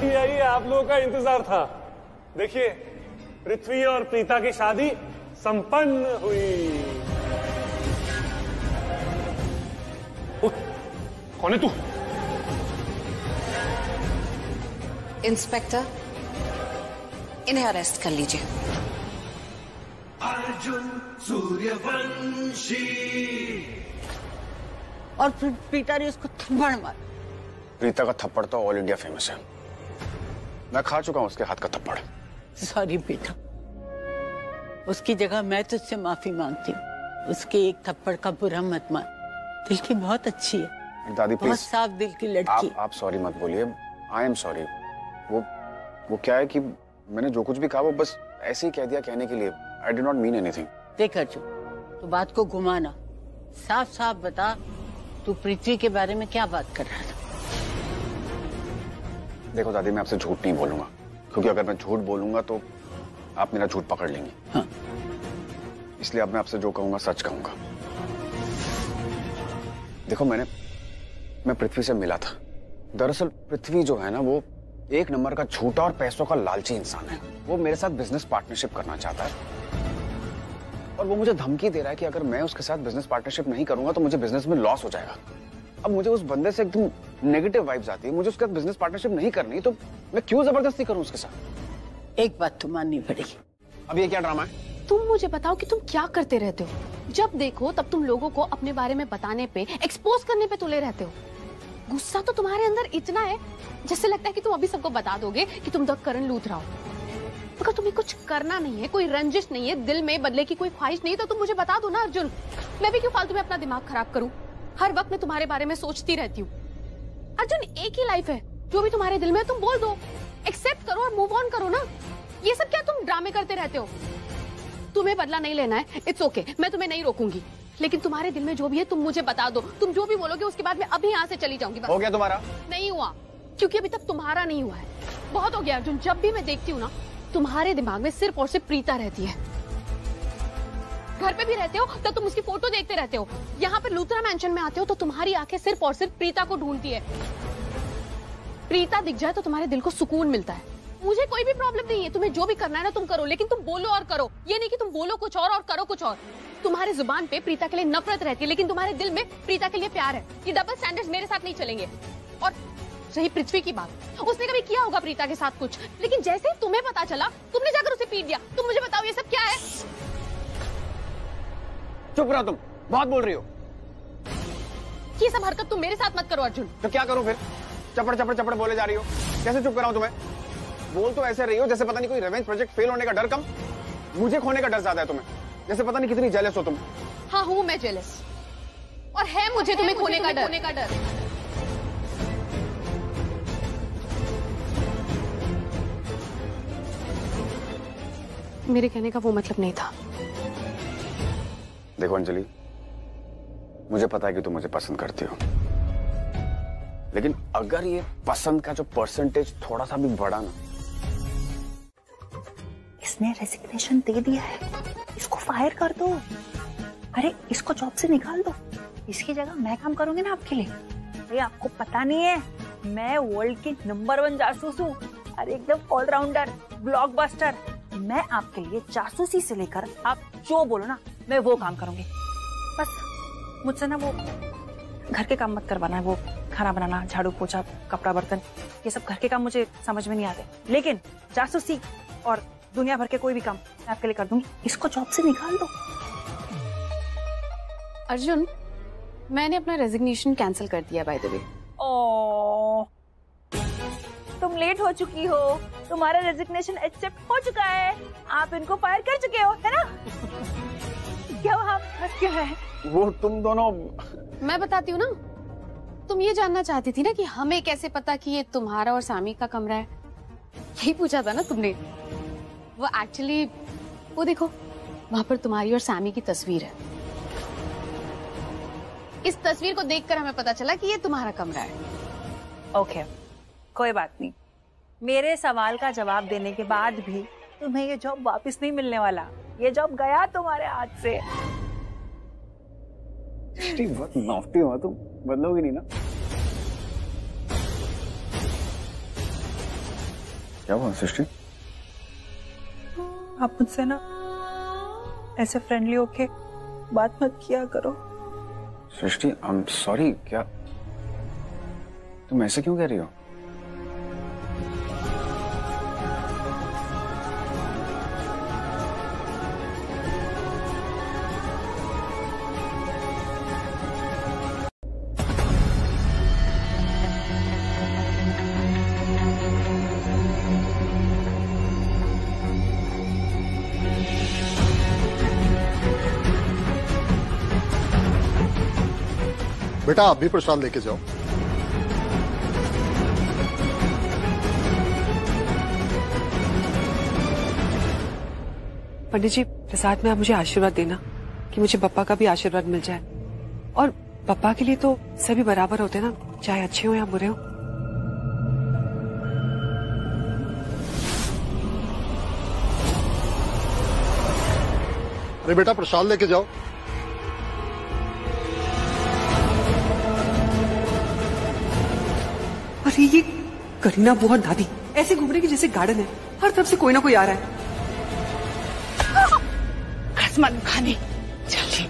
यही आप लोगों का इंतजार था। देखिए, पृथ्वी और प्रीता की शादी संपन्न हुई। कौन है तू? इंस्पेक्टर, इन्हें अरेस्ट कर लीजिए। अर्जुन सूर्यवंशी। और फिर प्रीता ने उसको थप्पड़ मारा। प्रीता का थप्पड़ तो ऑल इंडिया फेमस है, मैं खा चुका हूं उसके हाथ का थप्पड़। सॉरी बेटा, उसकी जगह मैं तुझसे माफी मांगती हूँ। उसके एक थप्पड़ का बुरा मत मान, दिल की बहुत अच्छी है दादी, बहुत साफ दिल की लड़की। आप सॉरी मत बोलिए, आई एम सॉरी। वो क्या है कि मैंने जो कुछ भी कहा वो बस ऐसे ही कह दिया कहने के लिए। I did not mean anything. देख अर्जुन, तू बात को घुमाना, साफ साफ बता तू पृथ्वी के बारे में क्या बात कर रहा था। देखो दादी, मैं आपसे झूठ नहीं बोलूंगा, क्योंकि अगर मैं झूठ बोलूंगा तो आप मेरा झूठ पकड़ लेंगी। हाँ। इसलिए अब मैं आपसे जो कहूंगा सच कहूंगा। देखो, मैं पृथ्वी से मिला था। दरअसल पृथ्वी जो है ना, वो एक नंबर का झूठा और पैसों का लालची इंसान है। वो मेरे साथ बिजनेस पार्टनरशिप करना चाहता है और वो मुझे धमकी दे रहा है कि अगर मैं उसके साथ बिजनेस पार्टनरशिप नहीं करूंगा तो मुझे बिजनेस में लॉस हो जाएगा। अब मुझे उस बंदे से एकदम नेगेटिव वाइब्स आती है, मुझे उसके साथ बिजनेस पार्टनरशिप नहीं करनी, तो मैं क्यों जबरदस्ती करूं उसके साथ। एक बात तो माननी पड़ेगी। अब ये क्या ड्रामा है? तुम मुझे बताओ कि तुम क्या करते रहते हो। जब देखो तब तुम लोगों को अपने बारे में बताने पे, एक्सपोज करने पे तुले रहते हो। गुस्सा तो तुम्हारे अंदर इतना है जैसे लगता है कि तुम अभी सबको बता दोगे कि तुम करण लूथरा हो। अगर तुम्हें कुछ करना नहीं है, कोई रंजिश नहीं है, दिल में बदले की कोई ख्वाहिश नहीं, तो तुम मुझे बता दो ना अर्जुन। मैं भी क्यों फालतू में अपना दिमाग खराब करूं? हर वक्त मैं तुम्हारे बारे में सोचती रहती हूँ। अर्जुन, एक ही लाइफ है, जो भी तुम्हारे दिल में है तुम बोल दो, एक्सेप्ट करो और मूव ऑन करो ना। ये सब क्या तुम ड्रामे करते रहते हो? तुम्हें बदला नहीं लेना है, इट्स ओके, मैं तुम्हें नहीं रोकूंगी, लेकिन तुम्हारे दिल में जो भी है तुम मुझे बता दो। तुम जो भी बोलोगे उसके बाद मैं अभी यहाँ से चली जाऊंगी। हो गया तुम्हारा? नहीं हुआ, क्योंकि अभी तक तुम्हारा नहीं हुआ है। बहुत हो गया अर्जुन, जब भी मैं देखती हूँ ना, तुम्हारे दिमाग में सिर्फ और सिर्फ प्रीता रहती है। घर पे भी रहते हो तो तुम उसकी फोटो देखते रहते हो, यहाँ पे लूथरा मैंशन में आते हो तो तुम्हारी आंखें सिर्फ और सिर्फ प्रीता को ढूंढती है। प्रीता दिख जाए तो तुम्हारे दिल को सुकून मिलता है। मुझे कोई भी प्रॉब्लम नहीं है, तुम्हें जो भी करना है ना तुम करो, लेकिन तुम बोलो और करो, ये नहीं कि तुम बोलो कुछ और करो कुछ और। तुम्हारे जुबान पे प्रीता के लिए नफरत रहती है, लेकिन तुम्हारे दिल में प्रीता के लिए प्यार है। ये डबल स्टैंडर्ड्स मेरे साथ नहीं चलेंगे। और रही पृथ्वी की बात, उसने कभी किया होगा प्रीता के साथ कुछ, लेकिन जैसे ही तुम्हें पता चला तुमने जाकर उसे पीट दिया। तुम मुझे बताओ ये सब क्या है? चुप रहो तुम, बहुत बोल रही हो। ये सब हरकत तुम मेरे साथ मत करो अर्जुन। तो क्या करूं फिर? चपड़ चपड़ चपड़ बोले जा रही हो, कैसे चुप कराऊं तुम्हें? बोल तो ऐसे रही हो जैसे पता नहीं कोई रिवेंज प्रोजेक्ट फेल होने का डर कम, मुझे खोने का डर ज्यादा है तुम्हें। जैसे पता नहीं कितनी जेलस हो तुम। हाँ हूँ मैं जेलस, और है मुझे तुम्हें खोने का डर। मेरे कहने का वो मतलब नहीं था। देखो अंजलि, मुझे पता है कि तुम मुझे पसंद करती हो, लेकिन अगर ये पसंद का जो परसेंटेज थोड़ा सा भी बढ़ा ना। इसने रेजिग्नेशन दे दिया है, इसको फायर कर दो। अरे इसको जॉब से निकाल दो, इसकी जगह मैं काम करूंगी ना आपके लिए। अरे आपको पता नहीं है, मैं वर्ल्ड की नंबर 1 जासूस हूँ। अरे एकदम ऑलराउंडर, ब्लॉकबस्टर। मैं आपके लिए जासूसी से लेकर आप जो बोलो ना, मैं वो काम करूंगी। बस मुझसे ना वो घर के काम मत करवाना है। वो खाना बनाना, झाड़ू पोछा, कपड़ा बर्तन, ये सब घर के काम मुझे समझ में नहीं आते, लेकिन जासूसी और दुनिया भर के कोई भी काम मैं आपके लिए कर दूंगी। इसको जॉब से निकाल दो। अर्जुन, मैंने अपना रेजिग्नेशन कैंसिल कर दिया बाय द वे। ओह, तुम लेट हो चुकी हो, तुम्हारा रेजिग्नेशन एक्सेप्ट हो चुका है, आप इनको फायर कर चुके हो, है ना? क्या क्या है वो तुम दोनों? मैं बताती हूँ ना। तुम ये जानना चाहती थी ना कि हमें कैसे पता कि ये तुम्हारा और सामी का कमरा है, यही पूछा था ना तुमने। वो एक्चुअली वो देखो, वहां पर तुम्हारी और सामी की तस्वीर है। इस तस्वीर को देखकर हमें पता चला कि ये तुम्हारा कमरा है। ओके, कोई बात नहीं। मेरे सवाल का जवाब देने के बाद भी तुम्हें ये जॉब वापस नहीं मिलने वाला। ये जॉब गया तुम्हारे हाथ से। बहुत नॉफ्टी हो तुम, बदलोगी नहीं ना? क्या हुआ सृष्टि? आप मुझसे ना ऐसे फ्रेंडली होके बात मत किया करो। सृष्टि, आई एम सॉरी। क्या तुम ऐसे क्यों कह रही हो? बेटा आप भी प्रसाद लेके जाओ। पंडित जी, प्रसाद में आप मुझे आशीर्वाद देना कि मुझे पप्पा का भी आशीर्वाद मिल जाए। और पप्पा के लिए तो सभी बराबर होते हैं ना, चाहे अच्छे हो या बुरे हो। अरे बेटा प्रसाद लेके जाओ। अरे ये करीना बुआ दादी ऐसे घूम रही कि जैसे गार्डन है, हर तरफ से कोई ना कोई आ रहा है। आसमान खाने जल्दी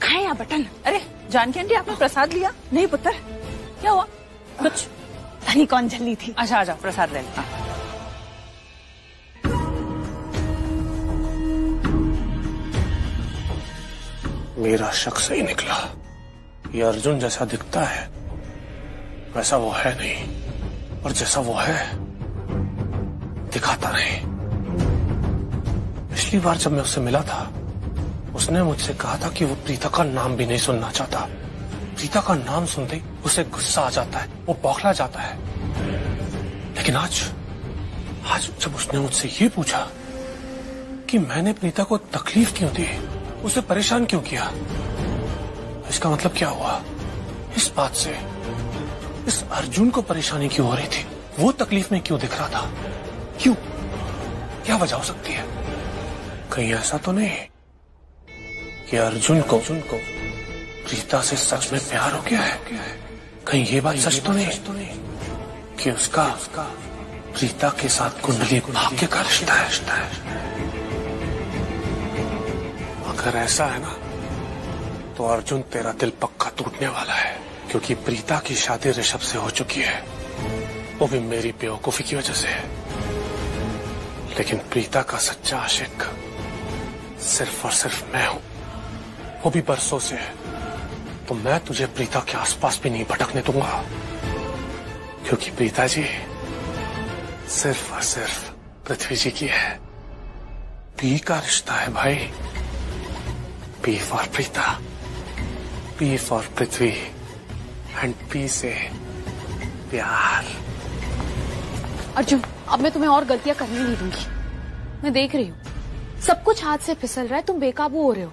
खाए या बटन। अरे जानकी आंटी, आपने प्रसाद लिया नहीं? पुत्र क्या हुआ? कुछ धनी कौन झल्ली थी? अच्छा आ जाओ, प्रसाद ले लेना। मेरा शक सही निकला। ये अर्जुन जैसा दिखता है वैसा वो है नहीं, और जैसा वो है दिखाता नहीं। पिछली बार जब मैं उससे मिला था, उसने मुझसे कहा था कि वो प्रीता का नाम भी नहीं सुनना चाहता। प्रीता का नाम सुनते ही उसे गुस्सा आ जाता है, वो बौखला जाता है। लेकिन आज जब उसने मुझसे ये पूछा कि मैंने प्रीता को तकलीफ क्यों दी, उसे परेशान क्यों किया, इसका मतलब क्या हुआ? इस बात से इस अर्जुन को परेशानी क्यों हो रही थी, वो तकलीफ में क्यों दिख रहा था, क्यों? क्या वजह हो सकती है? कहीं ऐसा तो नहीं कि अर्जुन को प्रीता से सच में प्यार हो गया है? कहीं ये बात सच तो नहीं कि उसका प्रीता के साथ कुंडली भाग्य का रिश्ता है। अगर ऐसा है ना तो अर्जुन तेरा दिल पक्का टूटने वाला है, क्योंकि प्रीता की शादी ऋषभ से हो चुकी है, वो भी मेरी बेवकूफी की वजह से है। लेकिन प्रीता का सच्चा आशिक सिर्फ और सिर्फ मैं हूं, वो भी बरसों से है। तो मैं तुझे प्रीता के आसपास भी नहीं भटकने दूंगा, क्योंकि प्रीता जी सिर्फ और सिर्फ पृथ्वी जी की है। पी का रिश्ता है भाई, P for Preeta, P for Prithvi and P से प्यार। अर्जुन, अब मैं तुम्हें और गलतियां करने नहीं दूंगी। मैं देख रही हूँ सब कुछ हाथ से फिसल रहा है, तुम बेकाबू हो रहे हो।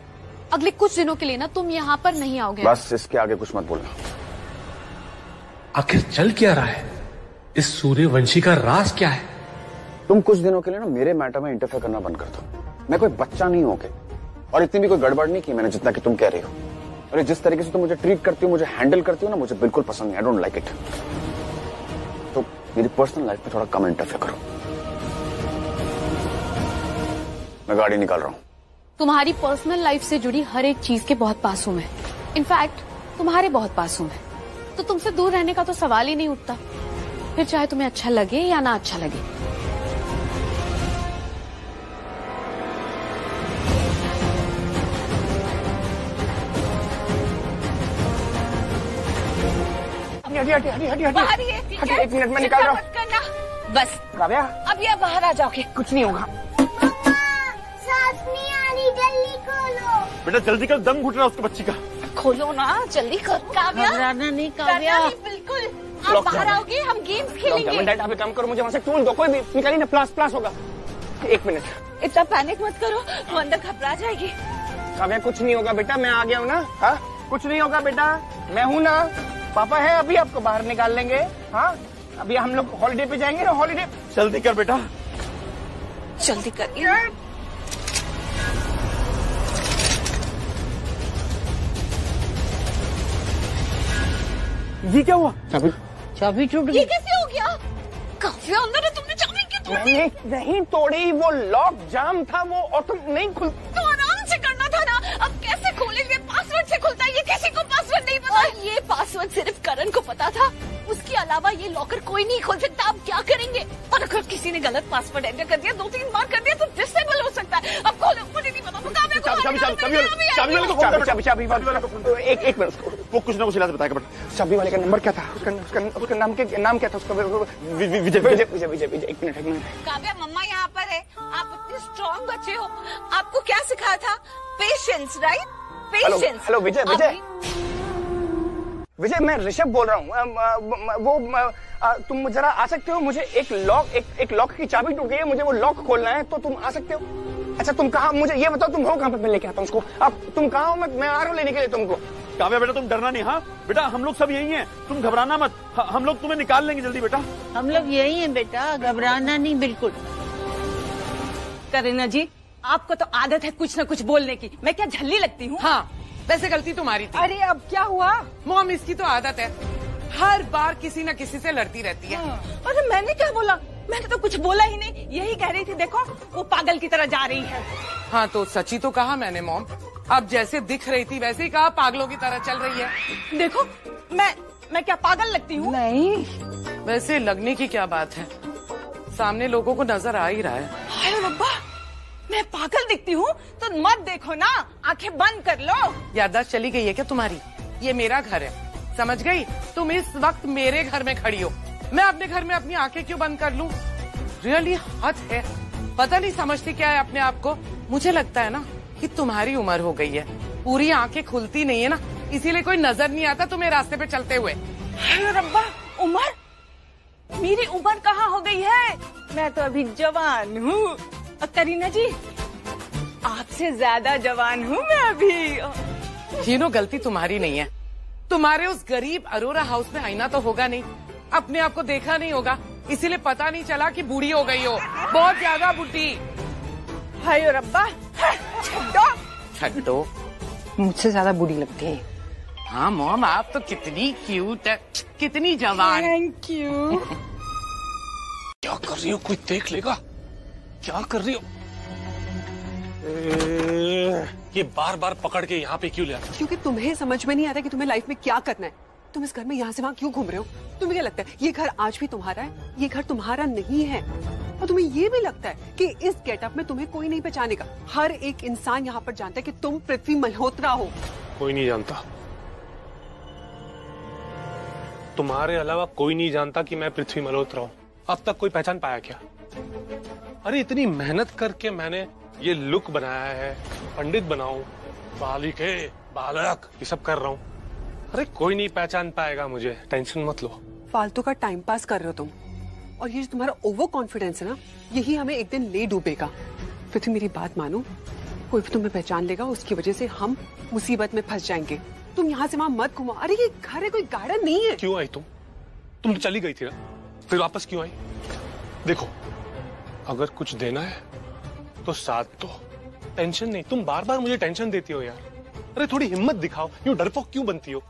अगले कुछ दिनों के लिए ना तुम यहाँ पर नहीं आओगे। बस इसके आगे कुछ मत बोलना। आखिर चल क्या रहा है? इस सूर्यवंशी का राज क्या है? तुम कुछ दिनों के लिए ना मेरे मैटर में इंटरफेयर करना बंद कर दो। मैं कोई बच्चा नहीं होके, और इतनी भी कोई गड़बड़ नहीं की मैंने जितना कि तुम कह रही हो। और जिस तरीके से तुम मुझे ट्रीट करती हो, मुझे हैंडल करती हो ना, मुझे बिल्कुल पसंद नहीं। I don't like it. तो मेरी पर्सनल लाइफ में थोड़ा कम इंटरफेयर करो। मैं गाड़ी निकाल रहा हूँ। तुम्हारी पर्सनल लाइफ से जुड़ी हर एक चीज के बहुत पास हूं मैं। इनफैक्ट तुम्हारे बहुत पास हूं मैं। तो तुमसे दूर रहने का तो सवाल ही नहीं उठता, फिर चाहे तुम्हें अच्छा लगे या ना अच्छा लगे। हटी, एक मिनट में निकाल रहा हूँ। बस काव्या, अब ये बाहर आ जाओगे। कुछ नहीं होगा। सांस नहीं आ रही, जल्दी खोलो। बेटा जल्दी कर, दम घुट रहा है उसके बच्ची का। खोलो ना, जल्दी करो। काव्या, घबराना नहीं काव्या। बिल्कुल आप बाहर आओगे, हम गेम्स खेलेंगे। डैड आप एक काम करो, मुझे वहाँ से टूल दो, कोई भी निकालिए ना, प्लास होगा। एक मिनट। इतना पैनिक मत करो, वो अंदर घबरा जाएगी। काव्या कुछ नहीं होगा बेटा, मैं आ गया हूँ ना। हाँ कुछ नहीं होगा बेटा, मैं हूँ ना। पापा है, अभी आपको बाहर निकाल लेंगे। हाँ अभी हम लोग हॉलिडे पे जाएंगे ना, हॉलिडे। जल्दी कर बेटा, जल्दी करिए। ये क्या हुआ? चाबी टूट गई। ये कैसे हो गया? काव्या अंदर है, तुमने चाबी क्यों तोड़ी? मैंने नहीं तोड़ी, वो लॉक जाम था, वो ऑटो नहीं खुल। तो आराम से करना था ना। अब कैसे खोलेंगे? पासवर्ड से खुलता है, ये किसी को पासवर्ड नहीं पता। और ये पासवर्ड सिर्फ करण को पता था, उसके अलावा ये लॉकर कोई नहीं खोल सकता। अब क्या करेंगे? और अगर किसी ने गलत पासवर्ड एंटर कर दिया, 2-3 बार कर दिया, तो डिसेबल हो सकता है। अब खोलो, मुझे नहीं पता। एक मिनट, वो कुछ ना कुछ इलाज बताएगा बेटा। चाबी वाले का नंबर क्या था? उसका नाम क्या था? उसका विजय। एक मिनट। काव्या मम्मा यहाँ पर है, आप इतने स्ट्रॉन्ग बच्चे हो, आपको क्या सिखाया था? Patience, right? पेशेंस। हेलो विजय, मैं ऋषभ बोल रहा हूँ। तुम जरा आ सकते हो? मुझे एक लॉक की चाबी टूट गई है, मुझे वो लॉक खोलना है, तो तुम आ सकते हो? अच्छा तुम कहाँ, मुझे ये बताओ तुम हो कहाँ पे? मैं लेके आता हूँ उसको। अब तुम कहाँ हो? मैं आ रहा हूँ लेने के लिए तुमको। काव्या बेटा तुम डरना नहीं। हाँ बेटा हम लोग सब यही हैं, तुम घबराना मत। हम लोग तुम्हें निकाल लेंगे जल्दी बेटा। हम लोग यही हैं बेटा, घबराना नहीं बिल्कुल। करीना जी, आपको तो आदत है कुछ न कुछ बोलने की। मैं क्या झल्ली लगती हूँ? हाँ वैसे गलती तुम्हारी थी। अरे अब क्या हुआ? मॉम इसकी तो आदत है, हर बार किसी न किसी से लड़ती रहती है। अरे मैंने क्या बोला? मैंने तो कुछ बोला ही नहीं, यही कह रही थी देखो वो पागल की तरह जा रही है। हाँ तो सच ही तो कहा मैंने मॉम। अब जैसे दिख रही थी वैसे ही कहा, पागलों की तरह चल रही है। देखो मैं क्या पागल लगती हूँ? नहीं वैसे लगने की क्या बात है, सामने लोगों को नजर आ ही रहा है। हाय रब्बा, मैं पागल दिखती हूँ तो मत देखो ना, आंखें बंद कर लो। याददाश्त चली गई है क्या तुम्हारी? ये मेरा घर है, समझ गई? तुम इस वक्त मेरे घर में खड़ी हो, मैं अपने घर में अपनी आंखें क्यों बंद कर लूं? रियली हद है। पता नहीं समझती क्या है अपने आप को। मुझे लगता है ना कि तुम्हारी उम्र हो गई है, पूरी आंखें खुलती नहीं है ना, इसीलिए कोई नजर नहीं आता तुम्हें रास्ते पे चलते हुए। हाय रब्बा, उम्र? मेरी उम्र कहाँ हो गई है? मैं तो अभी जवान हूँ। करीना जी, आपसे ज्यादा जवान हूँ मैं अभी। तीनों गलती तुम्हारी नहीं है। तुम्हारे उस गरीब अरोरा हाउस में आईना तो होगा नहीं, अपने आप को देखा नहीं होगा, इसीलिए पता नहीं चला कि बूढ़ी हो गई हो, बहुत ज्यादा बूढ़ी। हाय रब्बा, छड्डो, मुझसे ज्यादा बूढ़ी लगती है। हाँ मॉम आप तो कितनी क्यूट है, कितनी जवान। Thank you. क्या कर रही हो? कोई देख लेगा। क्या कर रही हो? ये बार बार पकड़ के यहाँ पे क्यों ले आते? क्योंकि तुम्हें समझ में नहीं आता कि तुम्हें लाइफ में क्या करना है। तुम इस घर में यहाँ से वहाँ क्यों घूम रहे हो? तुम्हें क्या लगता है ये घर आज भी तुम्हारा है? ये घर तुम्हारा नहीं है। और तुम्हें ये भी लगता है कि इस गेटअप में तुम्हें कोई नहीं पहचानेगा। हर एक इंसान यहाँ पर जानता है कि तुम पृथ्वी मल्होत्रा हो। कोई नहीं जानता। तुम्हारे अलावा कोई नहीं जानता कि मैं पृथ्वी मल्होत्रा हूं। अब तक कोई पहचान पाया क्या? अरे इतनी मेहनत करके मैंने ये लुक बनाया है, पंडित बनाऊं, बालिके, बालक, ये सब कर रहा हूं। अरे कोई नहीं पहचान पाएगा मुझे, टेंशन मत लो। फालतू का टाइम पास कर रहे हो तुम। और ये जो तुम्हारा ओवर कॉन्फिडेंस है ना, यही हमें एक दिन ले डूबेगा। फिर तुम मेरी बात मानो, कोई भी तुम्हें पहचान लेगा, उसकी वजह से हम मुसीबत में फंस जाएंगे। तुम यहाँ से वहां मत घुमाओ। अरे ये घर है, कोई गार्डन नहीं है। क्यों आई तुम? तुम तो चली गई थी ना, फिर वापस क्यों आई? देखो, अगर कुछ देना है तो साथ दो, टेंशन नहीं। तुम बार बार मुझे टेंशन देती हो यार। अरे थोड़ी हिम्मत दिखाओ, यूं डरपोक क्यों बनती हो?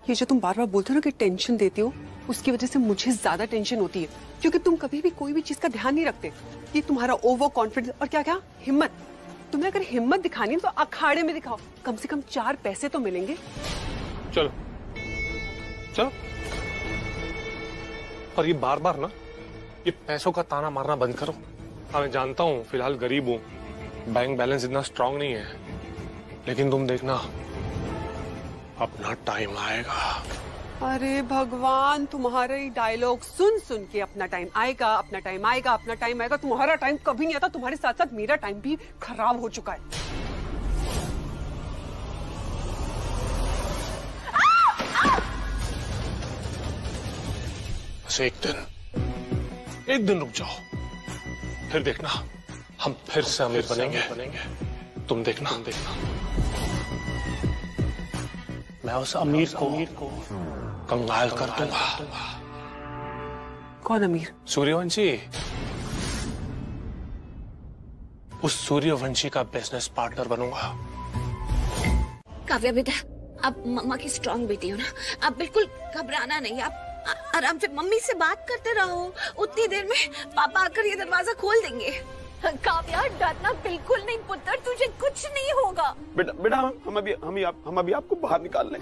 ये जो तुम बार बार बोलते हो ना कि टेंशन देती हो, उसकी वजह से मुझे ज्यादा टेंशन होती है, क्योंकि तुम कभी भी कोई भी चीज का ध्यान नहीं रखते। ये तुम्हारा ओवर कॉन्फिडेंस और क्या क्या हिम्मत। तुम्हें अगर हिम्मत दिखानी है तो अखाड़े में दिखाओ, कम से कम 4 पैसे तो मिलेंगे। चलो चलो। और ये बार बार ना ये पैसों का ताना मारना बंद करो। हाँ मैं जानता हूँ फिलहाल गरीब हूँ, बैंक बैलेंस इतना स्ट्रांग नहीं है, लेकिन तुम देखना अपना टाइम आएगा। अरे भगवान, तुम्हारे ही डायलॉग सुन सुन के अपना टाइम आएगा, अपना टाइम आएगा, अपना टाइम आएगा। तुम्हारा टाइम कभी नहीं आता। तुम्हारे साथ साथ मेरा टाइम भी खराब हो चुका है। बस एक दिन रुक जाओ, फिर देखना हम फिर से अमीर बनेंगे। तुम देखना। मैं उस अमीर को कंगाल कर दूंगा। कौन अमीर? सूर्यवंशी। उस सूर्यवंशी का बिजनेस पार्टनर बनूंगा। काव्या बेटा, आप मम्मा की स्ट्रॉन्ग बेटी हो ना, आप बिल्कुल घबराना नहीं। आप आराम से मम्मी से बात करते रहो, उतनी देर में पापा आकर ये दरवाजा खोल देंगे। काव्या डरना बिल्कुल नहीं पुत्र, तुझे कुछ नहीं होगा। बेटा हम अभी आपको बाहर निकाल लें।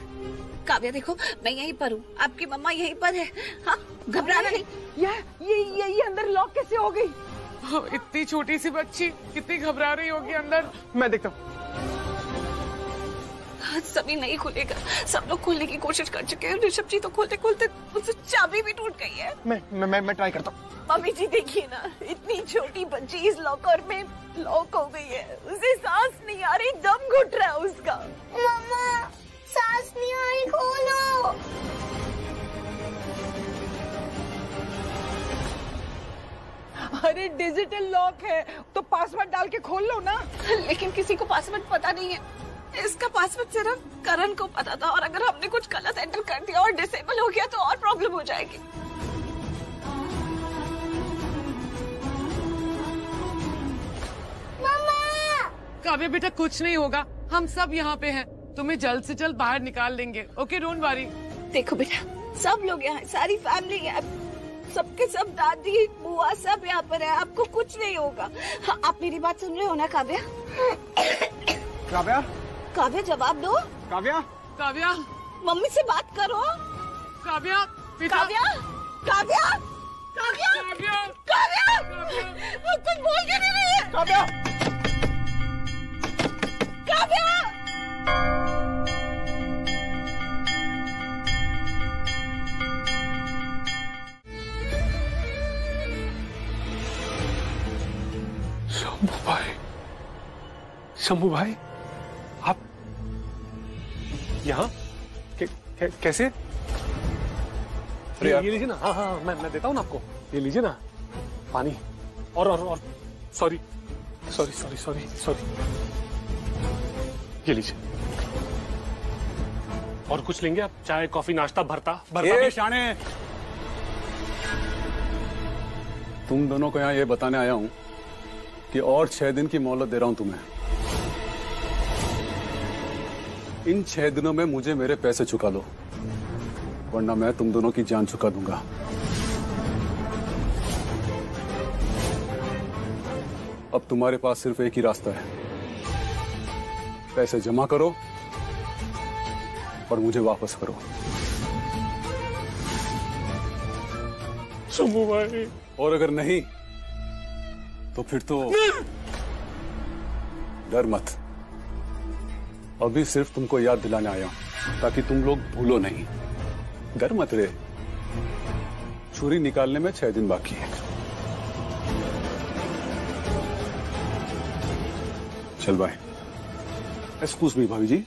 काव्या देखो, मैं यहीं पर हूँ, आपकी मम्मा यहीं पर है। हाँ, घबराना नहीं। ये अंदर लॉक कैसे हो गई? इतनी छोटी सी बच्ची कितनी घबरा रही होगी अंदर। मैं देखता हूँ। सभी नहीं खुलेगा, सब लोग खोलने की कोशिश कर चुके हैं। ऋषभ जी तो खोलते खोलते उससे चाबी भी टूट गई है। मैं ट्राई करता हूँ। मम्मी जी देखिए ना, इतनी छोटी बच्ची इस लॉकर में लॉक हो गई है। उसे सांस नहीं आ रही, दम घुट रहा है उसका। मम्मा, सांस नहीं आ रही, खोलो। अरे डिजिटल लॉक है तो पासवर्ड डाल के खोल लो ना। लेकिन किसी को पासवर्ड पता नहीं है। इसका पासवर्ड सिर्फ करण को पता था, और अगर हमने कुछ गलत एंटर कर दिया और डिसेबल हो गया तो और प्रॉब्लम हो जाएगी। काव्या बेटा, कुछ नहीं होगा, हम सब यहाँ पे हैं। तुम्हें जल्द से जल्द बाहर निकाल लेंगे। Okay, don't worry. देखो बेटा, सब लोग यहाँ, सारी फैमिली है, सबके सब, दादी बुआ सब यहाँ पर है। आपको कुछ नहीं होगा। हाँ, आप मेरी बात सुन रहे हो ना काव्या? काव्या जवाब दो। काव्या मम्मी से बात करो। काव्या वो कुछ बोल के नहीं रही है। काव्या शंभू भाई, आप यहाँ कैसे? ये लीजिए ना। हाँ, मैं देता हूँ ना आपको। ये लीजिए ना पानी और सॉरी, ये लीजिए। और कुछ लेंगे आप? चाय, कॉफी, नाश्ता, भरता? शाने, तुम दोनों को यहाँ ये बताने आया हूँ कि और 6 दिन की मोहलत दे रहा हूँ तुम्हें। इन 6 दिनों में मुझे मेरे पैसे चुका लो, वरना मैं तुम दोनों की जान चुका दूंगा। अब तुम्हारे पास सिर्फ एक ही रास्ता है, पैसे जमा करो और मुझे वापस करो। शंभू भाई। और अगर नहीं तो फिर तो डर मत, अभी सिर्फ तुमको याद दिलाने आया हूं ताकि तुम लोग भूलो नहीं। डर मत रे, छुरी निकालने में 6 दिन बाकी है। चल बाय। एक्सक्यूज मी भाभी जी,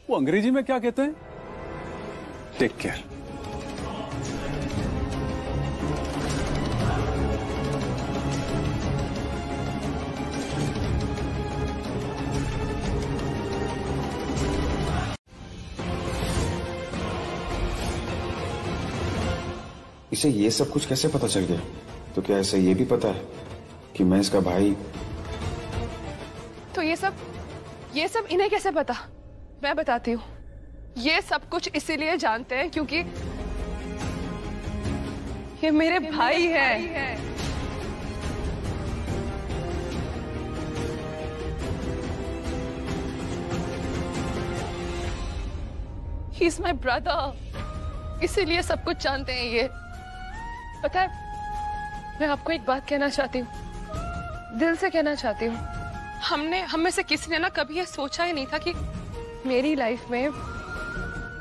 वो अंग्रेजी में क्या कहते हैं? Take care. इसे ये सब कुछ कैसे पता चल गया? तो क्या इसे ये भी पता है कि मैं इसका भाई? तो ये सब इन्हें कैसे पता? मैं बताती हूँ। ये सब कुछ इसीलिए जानते हैं क्योंकि ये मेरे भाई हैं। He is my brother। इसीलिए सब कुछ जानते हैं ये। पता है, मैं आपको एक बात कहना चाहती हूँ, दिल से कहना चाहती हूँ। हम में से किसी ने ना कभी ये सोचा ही नहीं था कि मेरी लाइफ में,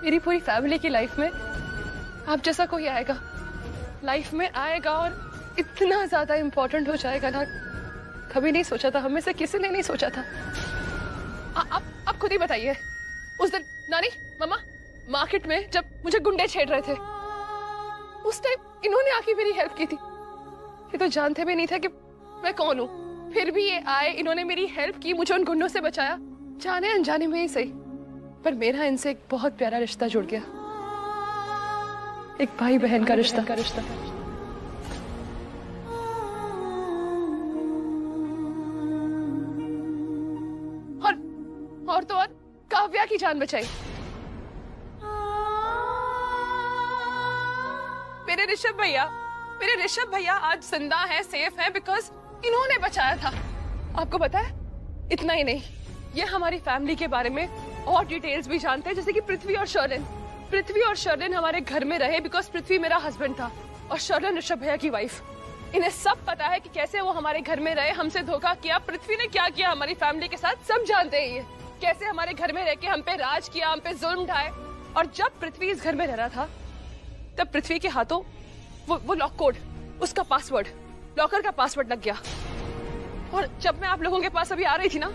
मेरी पूरी फैमिली की लाइफ में आप जैसा कोई आएगा, लाइफ में आएगा और इतना ज्यादा इम्पोर्टेंट हो जाएगा ना। कभी नहीं सोचा था, हम में से किसी ने नहीं सोचा था। आप खुद ही बताइए, उस दिन नानी मम्मा मार्केट में जब मुझे गुंडे छेड़ रहे थे, उस टाइम इन्होंने आके मेरी हेल्प की थी। ये तो जानते भी नहीं थे कि मैं कौन हूँ, फिर भी ये आए, इन्होंने मेरी हेल्प की, मुझे उन गुंडों से बचाया, जाने अनजाने में ही सही, पर मेरा इनसे एक बहुत प्यारा रिश्ता जुड़ गया, एक भाई बहन का रिश्ता। और तो और काव्या की जान बचाई। मेरे ऋषभ भैया आज जिंदा है, सेफ है, बिकॉज इन्होंने बचाया था। आपको पता है, इतना ही नहीं, ये हमारी फैमिली के बारे में और डिटेल्स भी जानते हैं, जैसे कि पृथ्वी और शर्लिन हमारे घर में रहे बिकॉज पृथ्वी मेरा हस्बैंड था और शर्लिन ऋषभ भैया की वाइफ। इन्हें सब पता है कि कैसे वो हमारे घर में रहे, हमसे धोखा किया, पृथ्वी ने क्या किया हमारी फैमिली के साथ, सब जानते हैं ये। कैसे हमारे घर में रह के हम पे राज किया, हम पे जुल्म ढाए। और जब पृथ्वी इस घर में रह रहा था, तब पृथ्वी के हाथों वो लॉक कोड, उसका पासवर्ड, लॉकर का पासवर्ड लग गया। और जब मैं आप लोगों के पास अभी आ रही थी ना,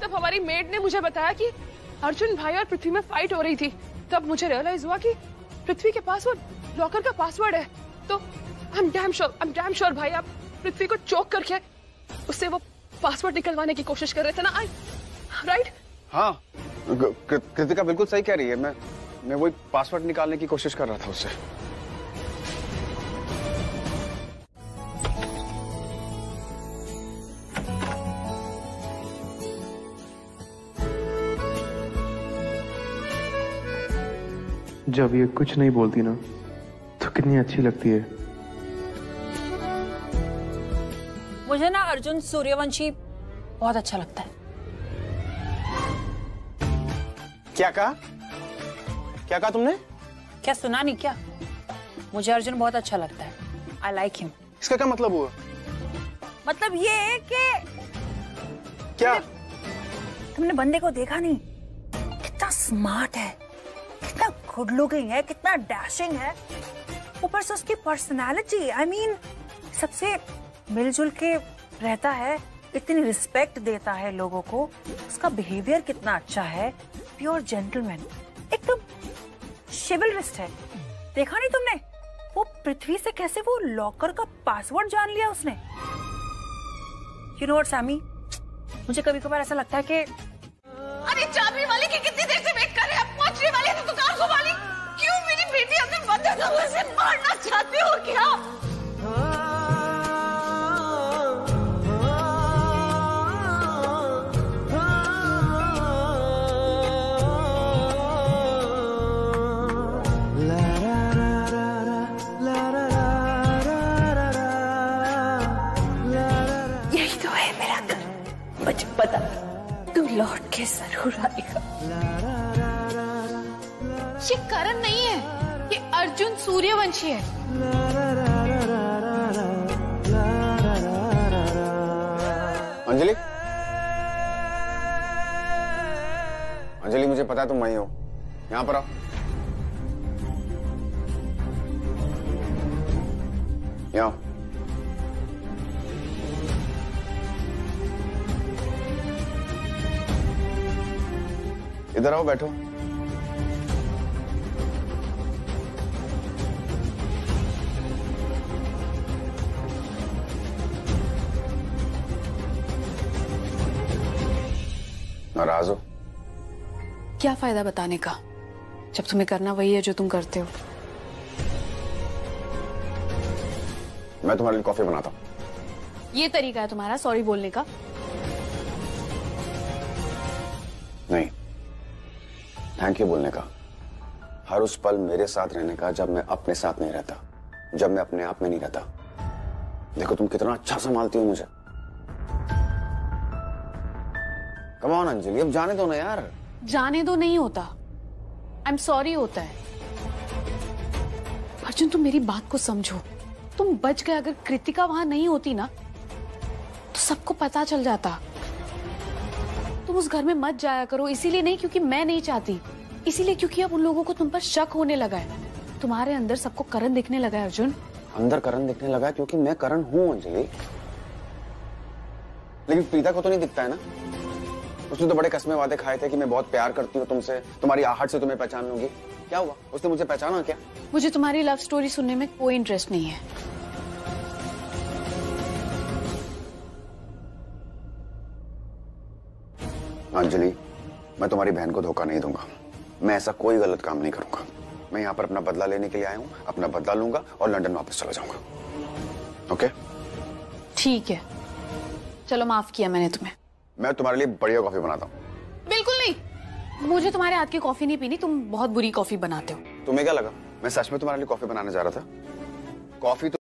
तब हमारी मेड ने मुझे बताया कि अर्जुन भाई और पृथ्वी में फाइट हो रही थी। तब मुझे रियलाइज हुआ कि पृथ्वी के पास वो लॉकर का पासवर्ड है। तो आई एम डैम श्योर भाई आप पृथ्वी को चोक करके उससे वो पासवर्ड निकलवाने की कोशिश कर रहे थे ना, राइट? हाँ, कृतिका बिल्कुल सही कह रही है। मैं वही पासवर्ड निकालने की कोशिश कर रहा था उससे। जब ये कुछ नहीं बोलती ना तो कितनी अच्छी लगती है। मुझे ना अर्जुन सूर्यवंशी बहुत अच्छा लगता है। क्या कहा तुमने? क्या सुना नहीं क्या? मुझे अर्जुन बहुत अच्छा लगता है। I like him. इसका क्या मतलब हुआ? मतलब ये है कि क्या तुमने बंदे को देखा नहीं? कितना स्मार्ट है, कितना गुड लुकिंग है, कितना डैशिंग है, ऊपर से उसकी पर्सनालिटी, आई मीन सबसे मिलजुल के रहता है, इतनी रिस्पेक्ट देता है लोगों को, उसका बिहेवियर कितना अच्छा है, प्योर जेंटलमैन, एकदम शिवलरिस्ट है। देखा नहीं तुमने वो पृथ्वी से कैसे वो लॉकर का पासवर्ड जान लिया उसने? यू नो व्हाट सैमी, मुझे कभी कभार ऐसा लगता है कि अरे चाबी वाले की कितनी देर से वेट कर रहे हैं, पहुंचने वाले हैं, दुकान को वाली क्यों मेरी बेटी अपने बंदे को से मारना चाहते हो क्या? यही तो है तू लौट के जरूर आएगा। ये करण नहीं है, ये अर्जुन सूर्यवंशी है। अंजलि, अंजलि मुझे पता है तुम वहीं हो, यहाँ पर आओ। यहाँ इधर आओ, बैठो। नाराज हो? क्या फायदा बताने का जब तुम्हें करना वही है जो तुम करते हो। मैं तुम्हारे लिए कॉफी बनाता हूं। ये तरीका है तुम्हारा सॉरी बोलने का? नहीं, थैंक यू बोलने का। हर उस पल मेरे साथ रहने का जब मैं अपने साथ नहीं रहता, जब मैं अपने आप में नहीं रहता। देखो तुम कितना अच्छा संभालती हो मुझे। कम ऑन अंजलि, अब जाने दो ना यार। जाने दो नहीं होता, आई एम सॉरी होता है। अर्जुन तुम मेरी बात को समझो, तुम बच गए। अगर कृतिका वहां नहीं होती ना तो सबको पता चल जाता। तुम उस घर में मत जाया करो, इसीलिए नहीं क्योंकि मैं नहीं चाहती, इसीलिए क्योंकि अब उन लोगों को तुम पर शक होने लगा है। तुम्हारे अंदर सबको करण दिखने लगा है अर्जुन। अंदर करण दिखने लगा है क्योंकि मैं करण हूं अंजलि, लेकिन प्रीता को तो नहीं दिखता है ना। उसने तो बड़े कसमे वादे खाए थे कि मैं बहुत प्यार करती हूँ तुमसे, तुम्हारी आहट से तुम्हें पहचान लूंगी। क्या हुआ? उसने मुझे पहचाना क्या? मुझे तुम्हारी लव स्टोरी सुनने में कोई इंटरेस्ट नहीं है। अंजलि, मैं तुम्हारी बहन को धोखा नहीं दूंगा। मैं ऐसा कोई गलत काम नहीं करूंगा। मैं यहाँ पर अपना बदला लेने के लिए आया हूँ, अपना बदला लूंगा और लंदन वापस चला जाऊंगा। ओके? ठीक है, चलो माफ किया मैंने तुम्हें। मैं तुम्हारे लिए बढ़िया कॉफी बनाता हूँ। बिल्कुल नहीं, मुझे तुम्हारे हाथ की कॉफी नहीं पीनी, तुम बहुत बुरी कॉफी बनाते हो। तुम्हें क्या लगा मैं सच में तुम्हारे लिए कॉफी बनाने जा रहा था? कॉफी तो